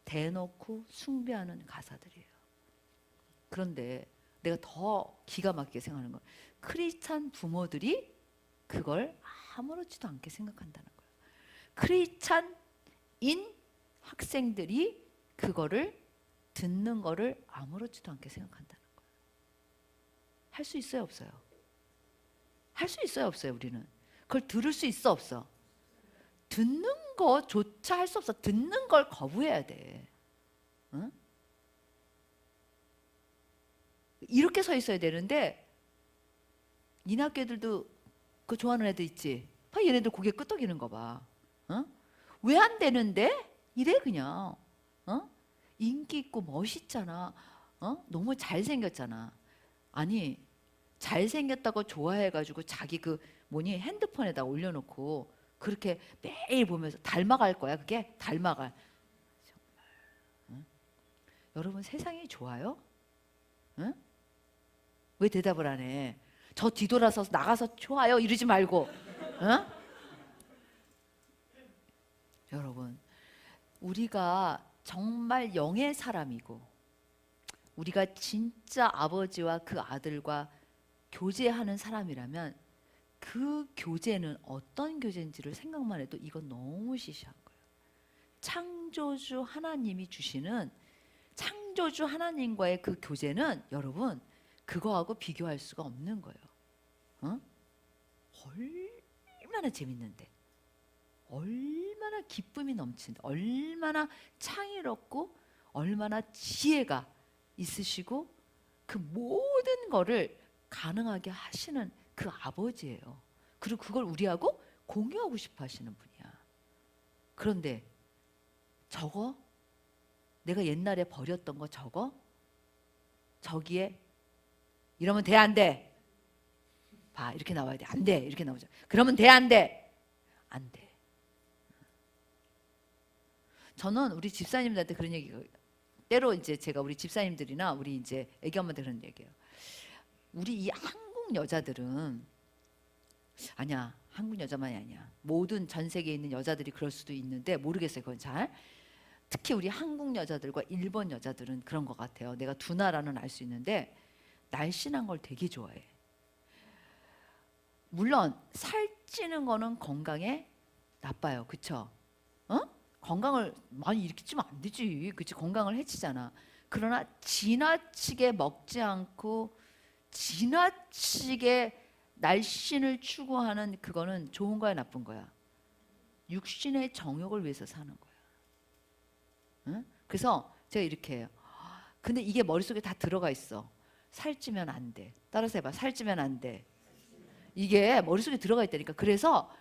A: 대놓고 숭배하는 가사들이에요. 그런데 내가 더 기가 막히게 생각하는 건 크리스찬 부모들이 그걸 아무렇지도 않게 생각한다는 거예요. 크리스찬인 학생들이 그거를 듣는 거를 아무렇지도 않게 생각한다는 거예요. 할 수 있어요, 없어요? 할 수 있어요, 없어요? 우리는 그걸 들을 수 있어, 없어? 듣는 거조차 할 수 없어. 듣는 걸 거부해야 돼. 응? 이렇게 서 있어야 되는데 인학교 애들도 그 좋아하는 애들 있지. 봐, 얘네들 고개 끄덕이는 거 봐. 어? 왜 안 되는데? 이래 그냥. 어? 인기 있고 멋있잖아. 어? 너무 잘생겼잖아. 아니 잘생겼다고 좋아해가지고 자기 그 뭐니 핸드폰에다 올려놓고 그렇게 매일 보면서 닮아갈 거야. 그게 닮아갈. 정말. 응? 여러분 세상이 좋아요? 응? 왜 대답을 안 해? 저 뒤돌아서 나가서 좋아요 이러지 말고. 응? 여러분 우리가 정말 영의 사람이고 우리가 진짜 아버지와 그 아들과 교제하는 사람이라면 그 교제는 어떤 교제인지를 생각만 해도 이건 너무 시시한 거예요. 창조주 하나님이 주시는 창조주 하나님과의 그 교제는 여러분 그거하고 비교할 수가 없는 거예요. 어? 얼마나 재밌는데 얼마나 기쁨이 넘치는데 얼마나 창의롭고 얼마나 지혜가 있으시고 그 모든 거를 가능하게 하시는 그 아버지예요. 그리고 그걸 우리하고 공유하고 싶어 하시는 분이야. 그런데 저거 내가 옛날에 버렸던 거 저기에 이러면 돼 안 돼? 봐 이렇게 나와야 돼. 안 돼. 이렇게 나오죠. 그러면 돼 안 돼? 안 돼. 저는 우리 집사님들한테 그런 얘기 때로 이제 제가 우리 집사님들이나 우리 이제 애기 엄마한테 그런 얘기해요. 우리 이 한국 여자들은 아니야. 한국 여자만이 아니야. 모든 전 세계에 있는 여자들이 그럴 수도 있는데 모르겠어요. 그건 잘. 특히 우리 한국 여자들과 일본 여자들은 그런 것 같아요. 내가 두 나라는 알 수 있는데 날씬한 걸 되게 좋아해. 물론 살찌는 거는 건강에 나빠요. 그쵸? 어? 건강을 많이 이렇게 찌면 안 되지. 그치? 건강을 해치잖아. 그러나 지나치게 먹지 않고 지나치게 날씬을 추구하는 그거는 좋은 거야 나쁜 거야? 육신의 정욕을 위해서 사는 거야. 응? 그래서 제가 이렇게 해요. 근데 이게 머릿속에 다 들어가 있어. 살찌면 안 돼. 따라서 해봐. 살찌면 안 돼. 이게 머릿속에 들어가 있다니까. 그래서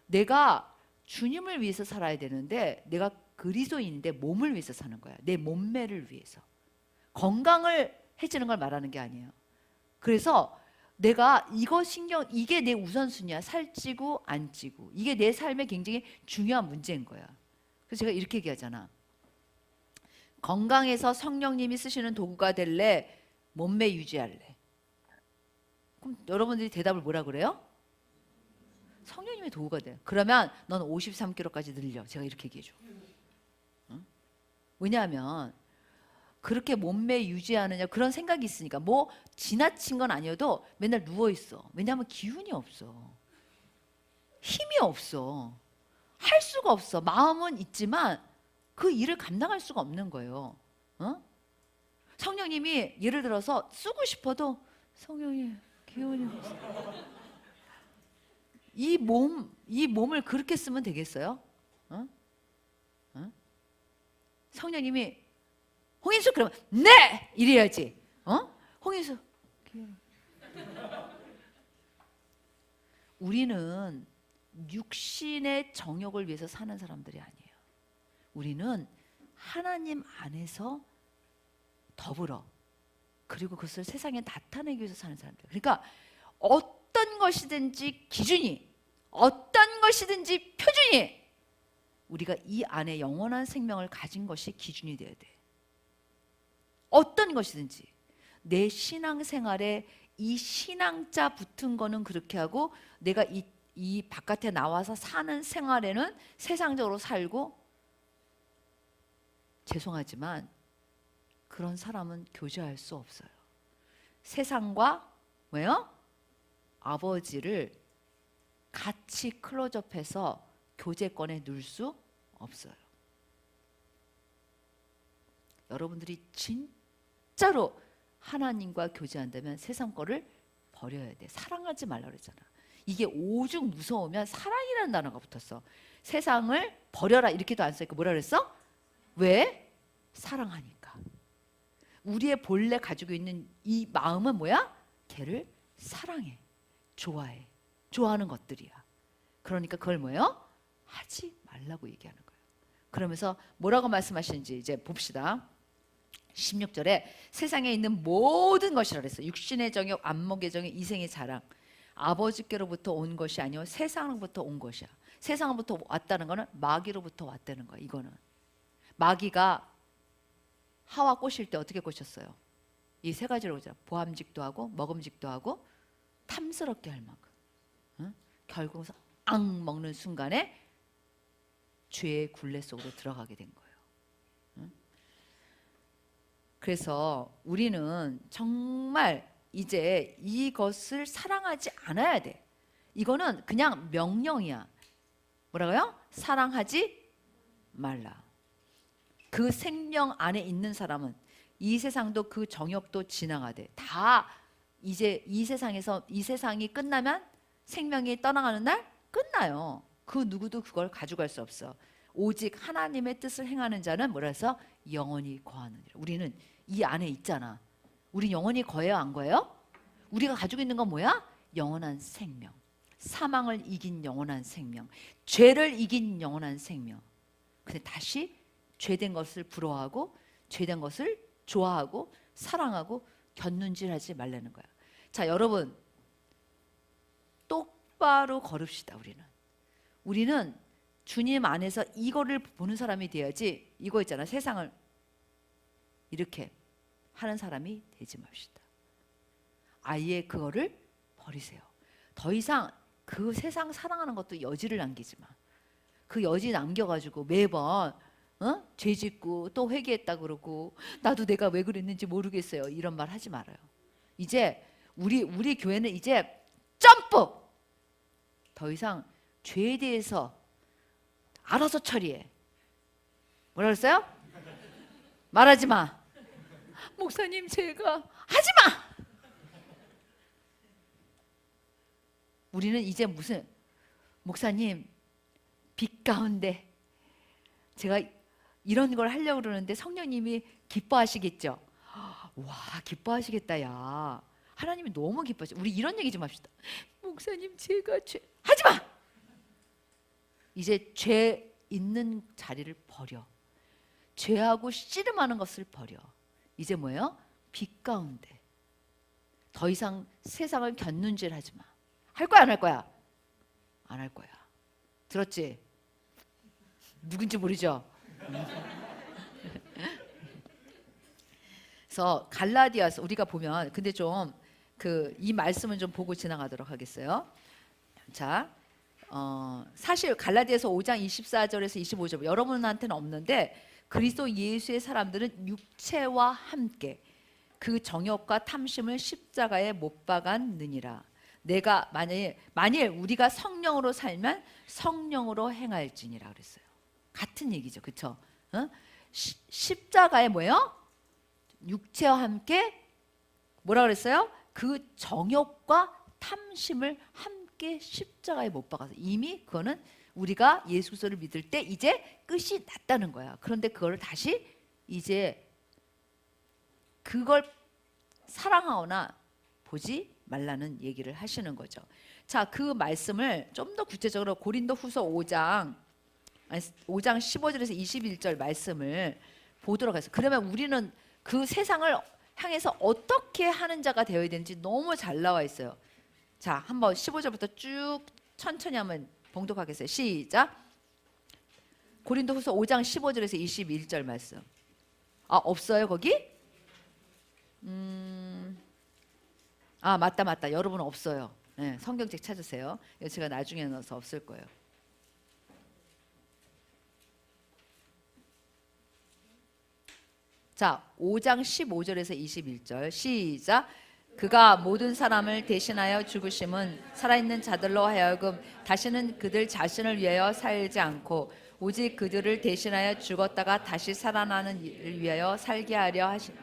A: 내가 주님을 위해서 살아야 되는데 내가 그리스도인인데 몸을 위해서 사는 거야. 내 몸매를 위해서. 건강을 해치는 걸 말하는 게 아니에요. 그래서 내가 이게 내 우선순위야. 살찌고 안 찌고. 이게 내 삶에 굉장히 중요한 문제인 거야. 그래서 제가 이렇게 얘기하잖아. 건강해서 성령님이 쓰시는 도구가 될래? 몸매 유지할래? 그럼 여러분들이 대답을 뭐라 그래요? 성령님의 도구가 돼. 그러면 넌 53kg까지 늘려. 제가 이렇게 얘기해 줘. 응? 왜냐하면 그렇게 몸매 유지하느냐 그런 생각이 있으니까 뭐 지나친 건 아니어도 맨날 누워 있어. 왜냐하면 기운이 없어. 힘이 없어. 할 수가 없어. 마음은 있지만 그 일을 감당할 수가 없는 거예요. 어? 성령님이 예를 들어서 쓰고 싶어도 성령님 기운이 없어. 이 몸을 그렇게 쓰면 되겠어요? 어? 어? 성령님이 홍인수 그러면 네! 이래야지. 어? 홍인수 우리는 육신의 정욕을 위해서 사는 사람들이 아니에요. 우리는 하나님 안에서 더불어 그리고 그것을 세상에 나타내기 위해서 사는 사람들. 그러니까 어떤 것이든지 기준이 어떤 것이든지 표준이 우리가 이 안에 영원한 생명을 가진 것이 기준이 돼야 돼. 어떤 것이든지 내 신앙생활에 이 신앙자 붙은 거는 그렇게 하고 내가 이 이 바깥에 나와서 사는 생활에는 세상적으로 살고, 죄송하지만 그런 사람은 교제할 수 없어요. 세상과 뭐요? 아버지를 같이 클로즈업해서 교제권에 넣을 수 없어요. 여러분들이 진짜로 하나님과 교제한다면 세상 거를 버려야 돼. 사랑하지 말라 그랬잖아. 이게 오죽 무서우면 사랑이라는 단어가 붙었어. 세상을 버려라 이렇게도 안 써있고 뭐라 그랬어? 왜? 사랑하니까. 우리의 본래 가지고 있는 이 마음은 뭐야? 걔를 사랑해, 좋아해, 좋아하는 것들이야. 그러니까 그걸 뭐예요? 하지 말라고 얘기하는 거예요. 그러면서 뭐라고 말씀하시는지 이제 봅시다. 16절에 세상에 있는 모든 것이라 그랬어요. 육신의 정욕, 안목의 정욕, 이생의 자랑, 아버지께로부터 온 것이 아니요 세상으로부터 온 것이야. 세상으로부터 왔다는 거는 마귀로부터 왔다는 거야. 이거는 마귀가 하와 꼬실 때 어떻게 꼬셨어요? 이 세 가지로 보자. 보암직도 하고 먹음직도 하고 탐스럽게 할 만큼. 응? 결국 앙 먹는 순간에 죄의 굴레 속으로 들어가게 된 거예요. 응? 그래서 우리는 정말 이제 이것을 사랑하지 않아야 돼. 이거는 그냥 명령이야. 뭐라고요? 사랑하지 말라. 그 생명 안에 있는 사람은 이 세상도 그 정욕도 지나가되 다 이제 이 세상에서 이 세상이 끝나면 생명이 떠나가는 날 끝나요. 그 누구도 그걸 가져갈 수 없어. 오직 하나님의 뜻을 행하는 자는 뭐라 해서 영원히 거하느니라. 우리는 이 안에 있잖아. 우리 영원히 거해요, 안 거해요? 우리가 가지고 있는 건 뭐야? 영원한 생명. 사망을 이긴 영원한 생명. 죄를 이긴 영원한 생명. 근데 다시 죄된 것을 부러워하고 죄된 것을 좋아하고 사랑하고 곁눈질하지 말라는 거야. 자, 여러분 똑바로 걸읍시다. 우리는 주님 안에서 이거를 보는 사람이 돼야지. 이거 있잖아, 세상을 이렇게 하는 사람이 되지 맙시다. 아예 그거를 버리세요. 더 이상 그 세상 사랑하는 것도 여지를 남기지 마. 그 여지 남겨가지고 매번 죄 짓고 또 회개했다 그러고 나도 내가 왜 그랬는지 모르겠어요. 이런 말 하지 말아요. 이제 우리 교회는 이제 점프! 더 이상 죄에 대해서 알아서 처리해. 뭐라 그랬어요? 말하지 마. 목사님 제가 하지 마. 우리는 이제 무슨 목사님 빛 가운데 제가 이런 걸 하려고 그러는데 성령님이 기뻐하시겠죠. 와, 기뻐하시겠다. 야, 하나님이 너무 기뻐하시. 우리 이런 얘기 좀 합시다. 목사님 제가 죄 하지 마. 이제 죄 있는 자리를 버려. 죄하고 씨름하는 것을 버려. 이제 뭐예요? 빛 가운데. 더 이상 세상을 곁눈질하지 마. 할 거야, 안 할 거야? 안 할 거야. 들었지? 누군지 모르죠? 그래서 갈라디아서 우리가 보면 근데 좀 이 말씀은 좀 보고 지나가도록 하겠어요. 자, 사실 갈라디아서 5장 24절에서 25절 여러분한테는 없는데 그리스도 예수의 사람들은 육체와 함께 그 정욕과 탐심을 십자가에 못 박았느니라. 내가 만일 우리가 성령으로 살면 성령으로 행할지니라 그랬어요. 같은 얘기죠, 그렇죠? 십자가에 뭐예요? 육체와 함께 뭐라 그랬어요? 그 정욕과 탐심을 함께 십자가에 못 박아서 이미 그거는 우리가 예수 그리스도를 믿을 때 이제 끝이 났다는 거야. 그런데 그걸 다시 이제 그걸 사랑하거나 보지 말라는 얘기를 하시는 거죠. 자, 그 말씀을 좀 더 구체적으로 고린도후서 5장 15절에서 21절 말씀을 보도록 하겠습니다. 그러면 우리는 그 세상을 향해서 어떻게 하는 자가 되어야 되는지 너무 잘 나와 있어요. 자, 한번 15절부터 쭉 천천히 한번 봉독하겠어요. 시작. 고린도후서 5장 15절에서 21절 말씀. 없어요 거기? 맞다. 여러분 없어요. 네, 성경책 찾으세요. 이거 제가 나중에 넣어서 없을 거예요. 자, 5장 15절에서 21절 시작. 그가 모든 사람을 대신하여 죽으심은 살아있는 자들로 하여금 다시는 그들 자신을 위하여 살지 않고 오직 그들을 대신하여 죽었다가 다시 살아나는 일을 위하여 살게 하려 하시나.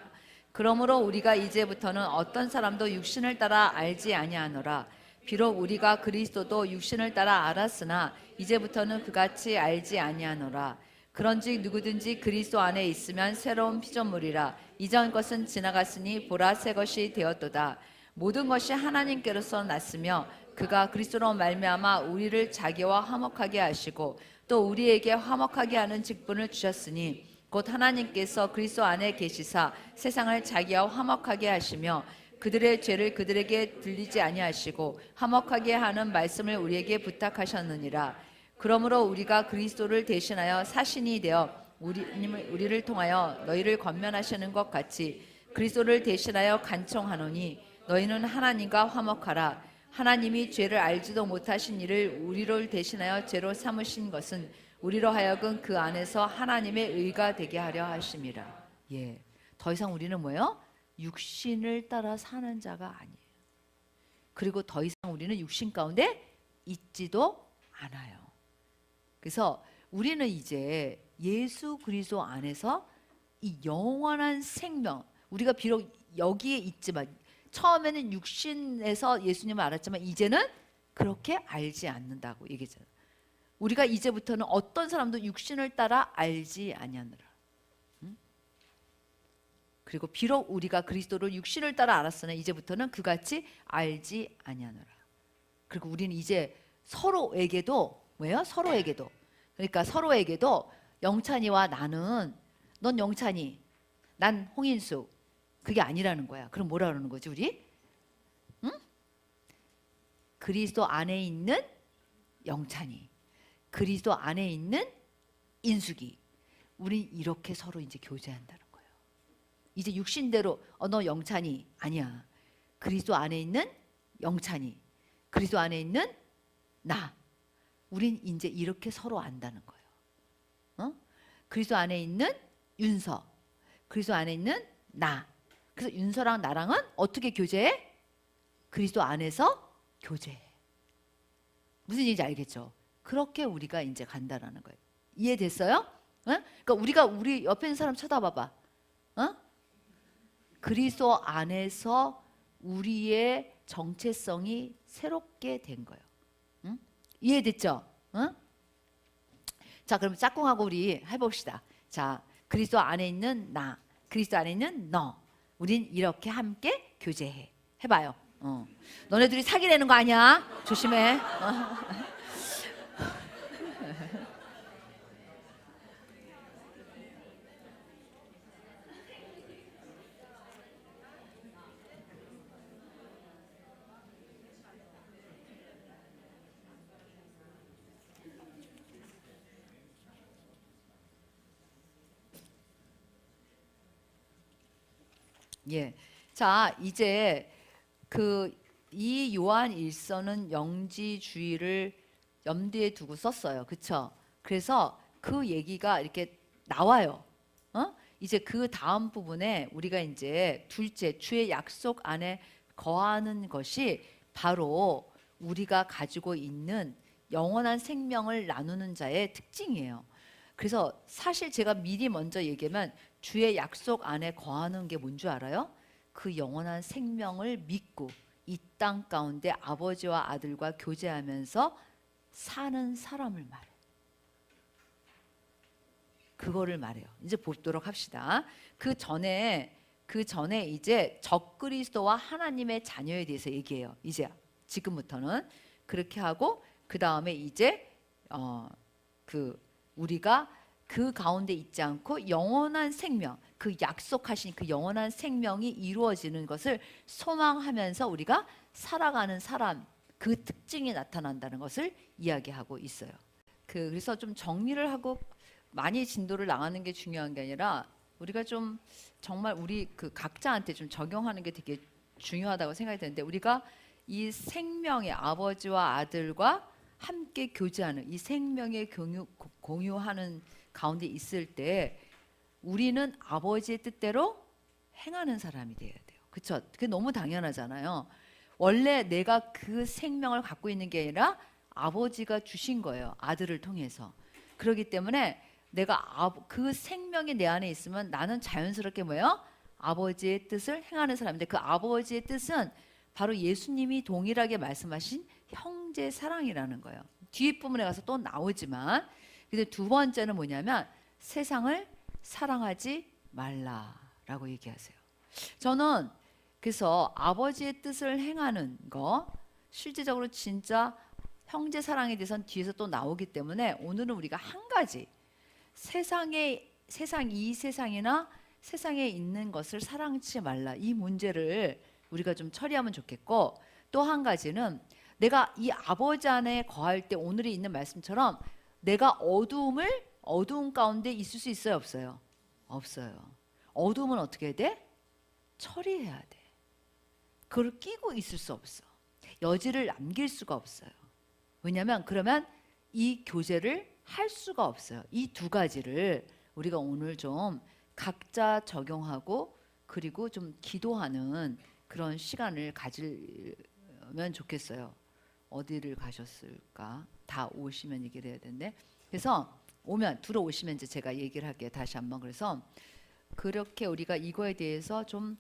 A: 그러므로 우리가 이제부터는 어떤 사람도 육신을 따라 알지 아니하노라. 비록 우리가 그리스도도 육신을 따라 알았으나 이제부터는 그같이 알지 아니하노라. 그런즉 누구든지 그리스도 안에 있으면 새로운 피조물이라. 이전 것은 지나갔으니 보라 새 것이 되었도다. 모든 것이 하나님께로서 났으며 그가 그리스도로 말미암아 우리를 자기와 화목하게 하시고 또 우리에게 화목하게 하는 직분을 주셨으니 곧 하나님께서 그리스도 안에 계시사 세상을 자기와 화목하게 하시며 그들의 죄를 그들에게 들리지 아니하시고 화목하게 하는 말씀을 우리에게 부탁하셨느니라. 그러므로 우리가 그리스도를 대신하여 사신이 되어 우리를 통하여 너희를 권면하시는 것 같이 그리스도를 대신하여 간청하노니 너희는 하나님과 화목하라. 하나님이 죄를 알지도 못하신 이를 우리를 대신하여 죄로 삼으신 것은 우리로 하여금 그 안에서 하나님의 의가 되게 하려 하심이라. 예, 더 이상 우리는 뭐예요? 육신을 따라 사는 자가 아니에요. 그리고 더 이상 우리는 육신 가운데 있지도 않아요. 그래서 우리는 이제 예수 그리스도 안에서 이 영원한 생명, 우리가 비록 여기에 있지만 처음에는 육신에서 예수님을 알았지만 이제는 그렇게 알지 않는다고 얘기했잖아요. 우리가 이제부터는 어떤 사람도 육신을 따라 알지 아니하느라. 그리고 비록 우리가 그리스도를 육신을 따라 알았으나 이제부터는 그같이 알지 아니하느라. 그리고 우리는 이제 서로에게도 뭐예요? 서로에게도. 그러니까 서로에게도 영찬이와 나는 넌 영찬이, 난 홍인수. 그게 아니라는 거야. 그럼 뭐라 그러는 거지 우리? 응? 그리스도 안에 있는 영찬이, 그리스도 안에 있는 인숙이. 우리 이렇게 서로 이제 교제한다는 거예요. 이제 육신대로 너 영찬이 아니야. 그리스도 안에 있는 영찬이, 그리스도 안에 있는 나. 우린 이제 이렇게 서로 안다는 거예요. 그리스도 안에 있는 윤서, 그리스도 안에 있는 나. 그래서 윤서랑 나랑은 어떻게 교제해? 그리스도 안에서 교제해. 무슨 얘기인지 알겠죠? 그렇게 우리가 이제 간다라는 거예요. 이해됐어요? 그러니까 우리가 우리 옆에 있는 사람 쳐다봐봐. 그리스도 안에서 우리의 정체성이 새롭게 된 거예요. 이해됐죠? 자, 그럼 짝꿍하고 우리 해봅시다. 자, 그리스도 안에 있는 나, 그리스도 안에 있는 너. 우린 이렇게 함께 교제해. 해봐요. 너네들이 사귀려는 거 아니야? 조심해. 예. 자, 이제 이 요한 일서는 영지주의를 염두에 두고 썼어요. 그렇죠? 그래서 그 얘기가 이렇게 나와요. 이제 그 다음 부분에 우리가 이제 둘째 주의 약속 안에 거하는 것이 바로 우리가 가지고 있는 영원한 생명을 나누는 자의 특징이에요. 그래서 사실 제가 미리 먼저 얘기하면 주의 약속 안에 거하는 게 뭔 줄 알아요? 그 영원한 생명을 믿고 이 땅 가운데 아버지와 아들과 교제하면서 사는 사람을 말해. 그거를 말해요. 이제 보도록 합시다. 그 전에 이제 적그리스도와 하나님의 자녀에 대해서 얘기해요. 이제 지금부터는 그렇게 하고 그 다음에 이제 우리가 그 가운데 있지 않고 영원한 생명, 그 약속하신 그 영원한 생명이 이루어지는 것을 소망하면서 우리가 살아가는 사람, 그 특징이 나타난다는 것을 이야기하고 있어요. 그래서 좀 정리를 하고 많이 진도를 나가는 게 중요한 게 아니라 우리가 좀 정말 우리 그 각자한테 좀 적용하는 게 되게 중요하다고 생각이 되는데, 우리가 이 생명의 아버지와 아들과 함께 교제하는 이 생명의 공유하는 가운데 있을 때 우리는 아버지의 뜻대로 행하는 사람이 돼야 돼요. 그렇죠? 그게 너무 당연하잖아요. 원래 내가 그 생명을 갖고 있는 게 아니라 아버지가 주신 거예요. 아들을 통해서. 그렇기 때문에 내가 그 생명이 내 안에 있으면 나는 자연스럽게 뭐예요? 아버지의 뜻을 행하는 사람인데 그 아버지의 뜻은 바로 예수님이 동일하게 말씀하신 형제 사랑이라는 거예요. 뒷부분에 가서 또 나오지만 근데 두 번째는 뭐냐면 세상을 사랑하지 말라라고 얘기하세요. 저는 그래서 아버지의 뜻을 행하는 거 실제적으로 진짜 형제 사랑에 대해서는 뒤에서 또 나오기 때문에 오늘은 우리가 한 가지 세상 이 세상이나 세상에 있는 것을 사랑치 말라 이 문제를 우리가 좀 처리하면 좋겠고 또 한 가지는 내가 이 아버지 안에 거할 때 오늘에 있는 말씀처럼 내가 어두움 가운데 있을 수 있어요 없어요? 없어요. 어두움은 어떻게 해야 돼? 처리해야 돼. 그걸 끼고 있을 수 없어. 여지를 남길 수가 없어요. 왜냐하면 그러면 이 교제를 할 수가 없어요. 이 두 가지를 우리가 오늘 좀 각자 적용하고 그리고 좀 기도하는 그런 시간을 가지면 좋겠어요. 어디를 가셨을까? 다 오시면 얘기를 해야 되는데 그래서 들어오시면 이제 제가 얘기를 할게요. 다시 한번. 그래서 그렇게 우리가 이거에 대해서 좀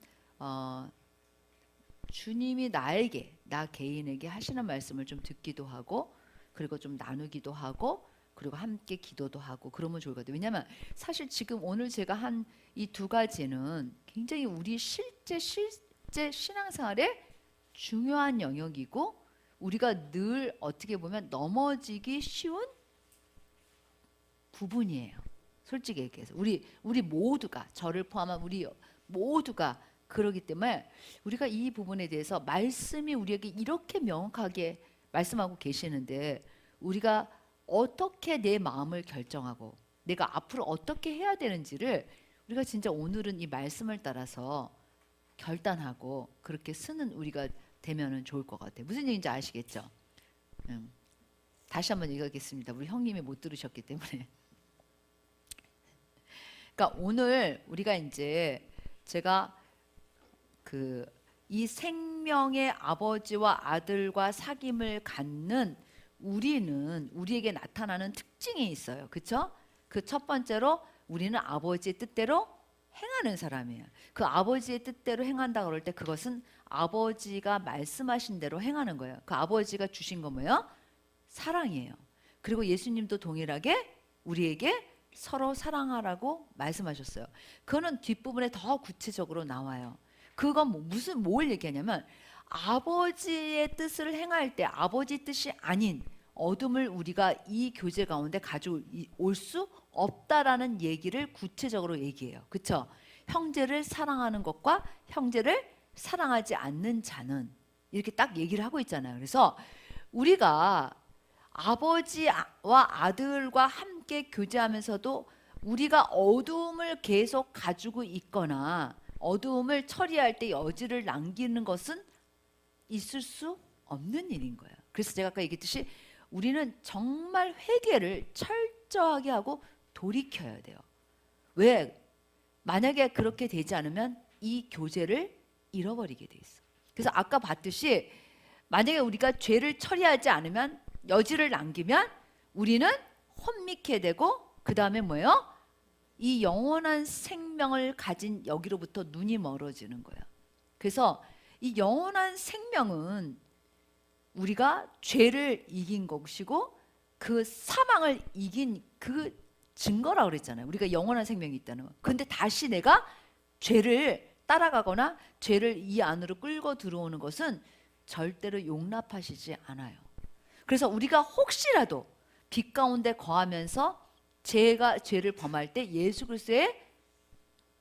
A: 주님이 나 개인에게 하시는 말씀을 좀 듣기도 하고 그리고 좀 나누기도 하고 그리고 함께 기도도 하고 그러면 좋을 것 같아요. 왜냐하면 사실 지금 오늘 제가 한 이 두 가지는 굉장히 우리 실제 신앙생활에 중요한 영역이고 우리가 늘 어떻게 보면 넘어지기 쉬운 부분이에요. 솔직히 얘기해서 우리 모두가 저를 포함한 우리 모두가 그러기 때문에 우리가 이 부분에 대해서 말씀이 우리에게 이렇게 명확하게 말씀하고 계시는데 우리가 어떻게 내 마음을 결정하고 내가 앞으로 어떻게 해야 되는지를 우리가 진짜 오늘은 이 말씀을 따라서 결단하고 그렇게 쓰는 우리가 되면은 좋을 것 같아요. 무슨 얘기인지 아시겠죠? 다시 한번 얘기하겠습니다. 우리 형님이 못 들으셨기 때문에. 그러니까 오늘 우리가 이제 제가 이 생명의 아버지와 아들과 사귐을 갖는 우리에게 나타나는 특징이 있어요. 그렇죠? 그 첫 번째로 우리는 아버지의 뜻대로 행하는 사람이에요. 그 아버지의 뜻대로 행한다 그럴 때 그것은 아버지가 말씀하신 대로 행하는 거예요. 그 아버지가 주신 거 뭐예요? 사랑이에요. 그리고 예수님도 동일하게 우리에게 서로 사랑하라고 말씀하셨어요. 그거는 뒷부분에 더 구체적으로 나와요. 그건 뭘 얘기하냐면 아버지의 뜻을 행할 때 아버지 뜻이 아닌 어둠을 우리가 이 교제 가운데 가져올 수 없다라는 얘기를 구체적으로 얘기해요. 그렇죠? 형제를 사랑하는 것과 형제를 사랑하지 않는 자는 이렇게 딱 얘기를 하고 있잖아요. 그래서 우리가 아버지와 아들과 함께 교제하면서도 우리가 어두움을 계속 가지고 있거나 어두움을 처리할 때 여지를 남기는 것은 있을 수 없는 일인 거예요. 그래서 제가 아까 얘기했듯이 우리는 정말 회개를 철저하게 하고 돌이켜야 돼요. 왜? 만약에 그렇게 되지 않으면 이 교제를 잃어버리게 돼 있어. 그래서 아까 봤듯이 만약에 우리가 죄를 처리하지 않으면 여지를 남기면 우리는 혼미케 되고 그 다음에 뭐예요? 이 영원한 생명을 가진 여기로부터 눈이 멀어지는 거예요. 그래서 이 영원한 생명은 우리가 죄를 이긴 것이고 그 사망을 이긴 그 증거라고 그랬잖아요. 우리가 영원한 생명이 있다는 거. 근데 다시 내가 죄를 따라가거나 죄를 이 안으로 끌고 들어오는 것은 절대로 용납하시지 않아요. 그래서 우리가 혹시라도 빛 가운데 거하면서 죄를 범할 때 예수 그리스도의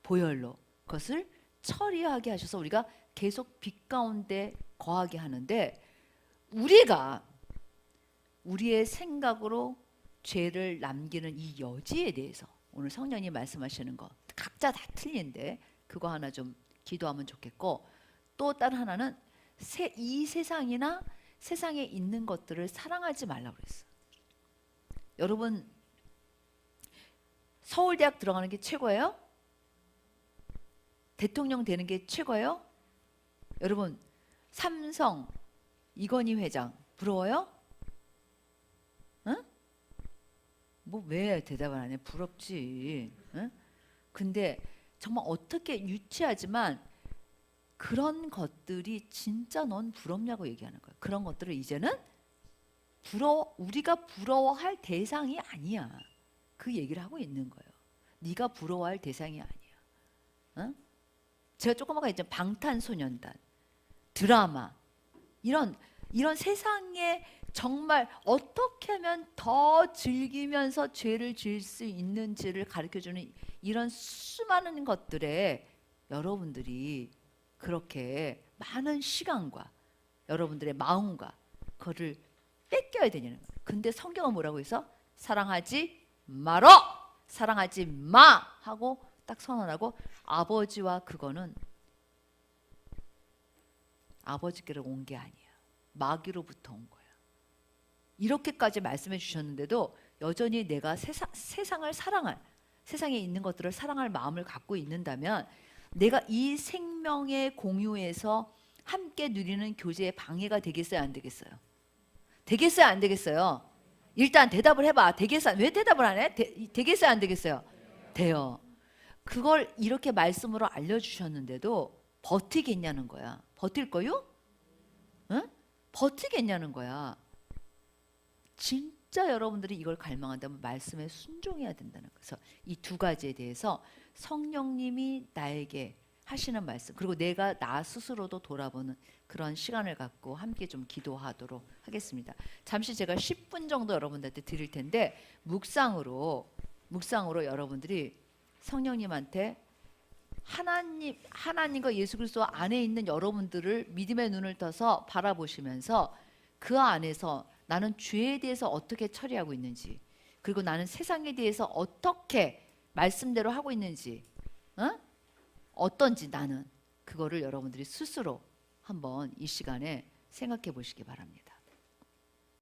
A: 보혈로 그것을 처리하게 하셔서 우리가 계속 빛 가운데 거하게 하는데 우리가 우리의 생각으로 죄를 남기는 이 여지에 대해서 오늘 성령님 말씀하시는 거 각자 다 틀린데 그거 하나 좀 기도하면 좋겠고 또 다른 하나는 이 세상이나 세상에 있는 것들을 사랑하지 말라고 그랬어. 여러분 서울대학 들어가는 게 최고예요? 대통령 되는 게 최고예요? 여러분 삼성 이건희 회장 부러워요? 응? 뭐 왜 대답을 안 해? 부럽지. 응? 근데 정말 어떻게 유치하지만 그런 것들이 진짜 넌 부럽냐고 얘기하는 거야. 그런 것들을 이제는 우리가 부러워할 대상이 아니야. 그 얘기를 하고 있는 거예요. 네가 부러워할 대상이 아니야. 응? 제가 조금 아까 했죠. 방탄소년단, 드라마 이런 세상에 정말 어떻게 하면 더 즐기면서 죄를 지을 수 있는지를 가르쳐주는 이런 수많은 것들에 여러분들이 그렇게 많은 시간과 여러분들의 마음과 그거를 뺏겨야 되냐는 거예요. 근데 성경은 뭐라고 해서 사랑하지 말어, 사랑하지 마 하고 딱 선언하고 아버지와 그거는 아버지께로 온 게 아니야. 마귀로부터 온 거야. 이렇게까지 말씀해 주셨는데도 여전히 내가 세상을 사랑할, 세상에 있는 것들을 사랑할 마음을 갖고 있는다면 내가 이 생명의 공유에서 함께 누리는 교제에 방해가 되겠어요, 안 되겠어요? 되겠어요, 안 되겠어요? 일단 대답을 해봐. 되겠어요? 왜 대답을 안 해? 되겠어요, 안 되겠어요? 돼요. 그걸 이렇게 말씀으로 알려주셨는데도 버티겠냐는 거야. 버틸 거요? 응? 버티겠냐는 거야. 진짜 여러분들이 이걸 갈망한다면 말씀에 순종해야 된다는 거예요. 그래서 이 두 가지에 대해서 성령님이 나에게 하시는 말씀, 그리고 내가 나 스스로도 돌아보는 그런 시간을 갖고 함께 좀 기도하도록 하겠습니다. 잠시 제가 10분 정도 여러분들한테 드릴 텐데 묵상으로 여러분들이 성령님한테 하나님과 예수 그리스도 안에 있는 여러분들을 믿음의 눈을 떠서 바라보시면서 그 안에서 나는 죄에 대해서 어떻게 처리하고 있는지, 그리고 나는 세상에 대해서 어떻게 말씀대로 하고 있는지, 어떤지 나는 그거를 여러분들이 스스로 한번 이 시간에 생각해 보시기 바랍니다.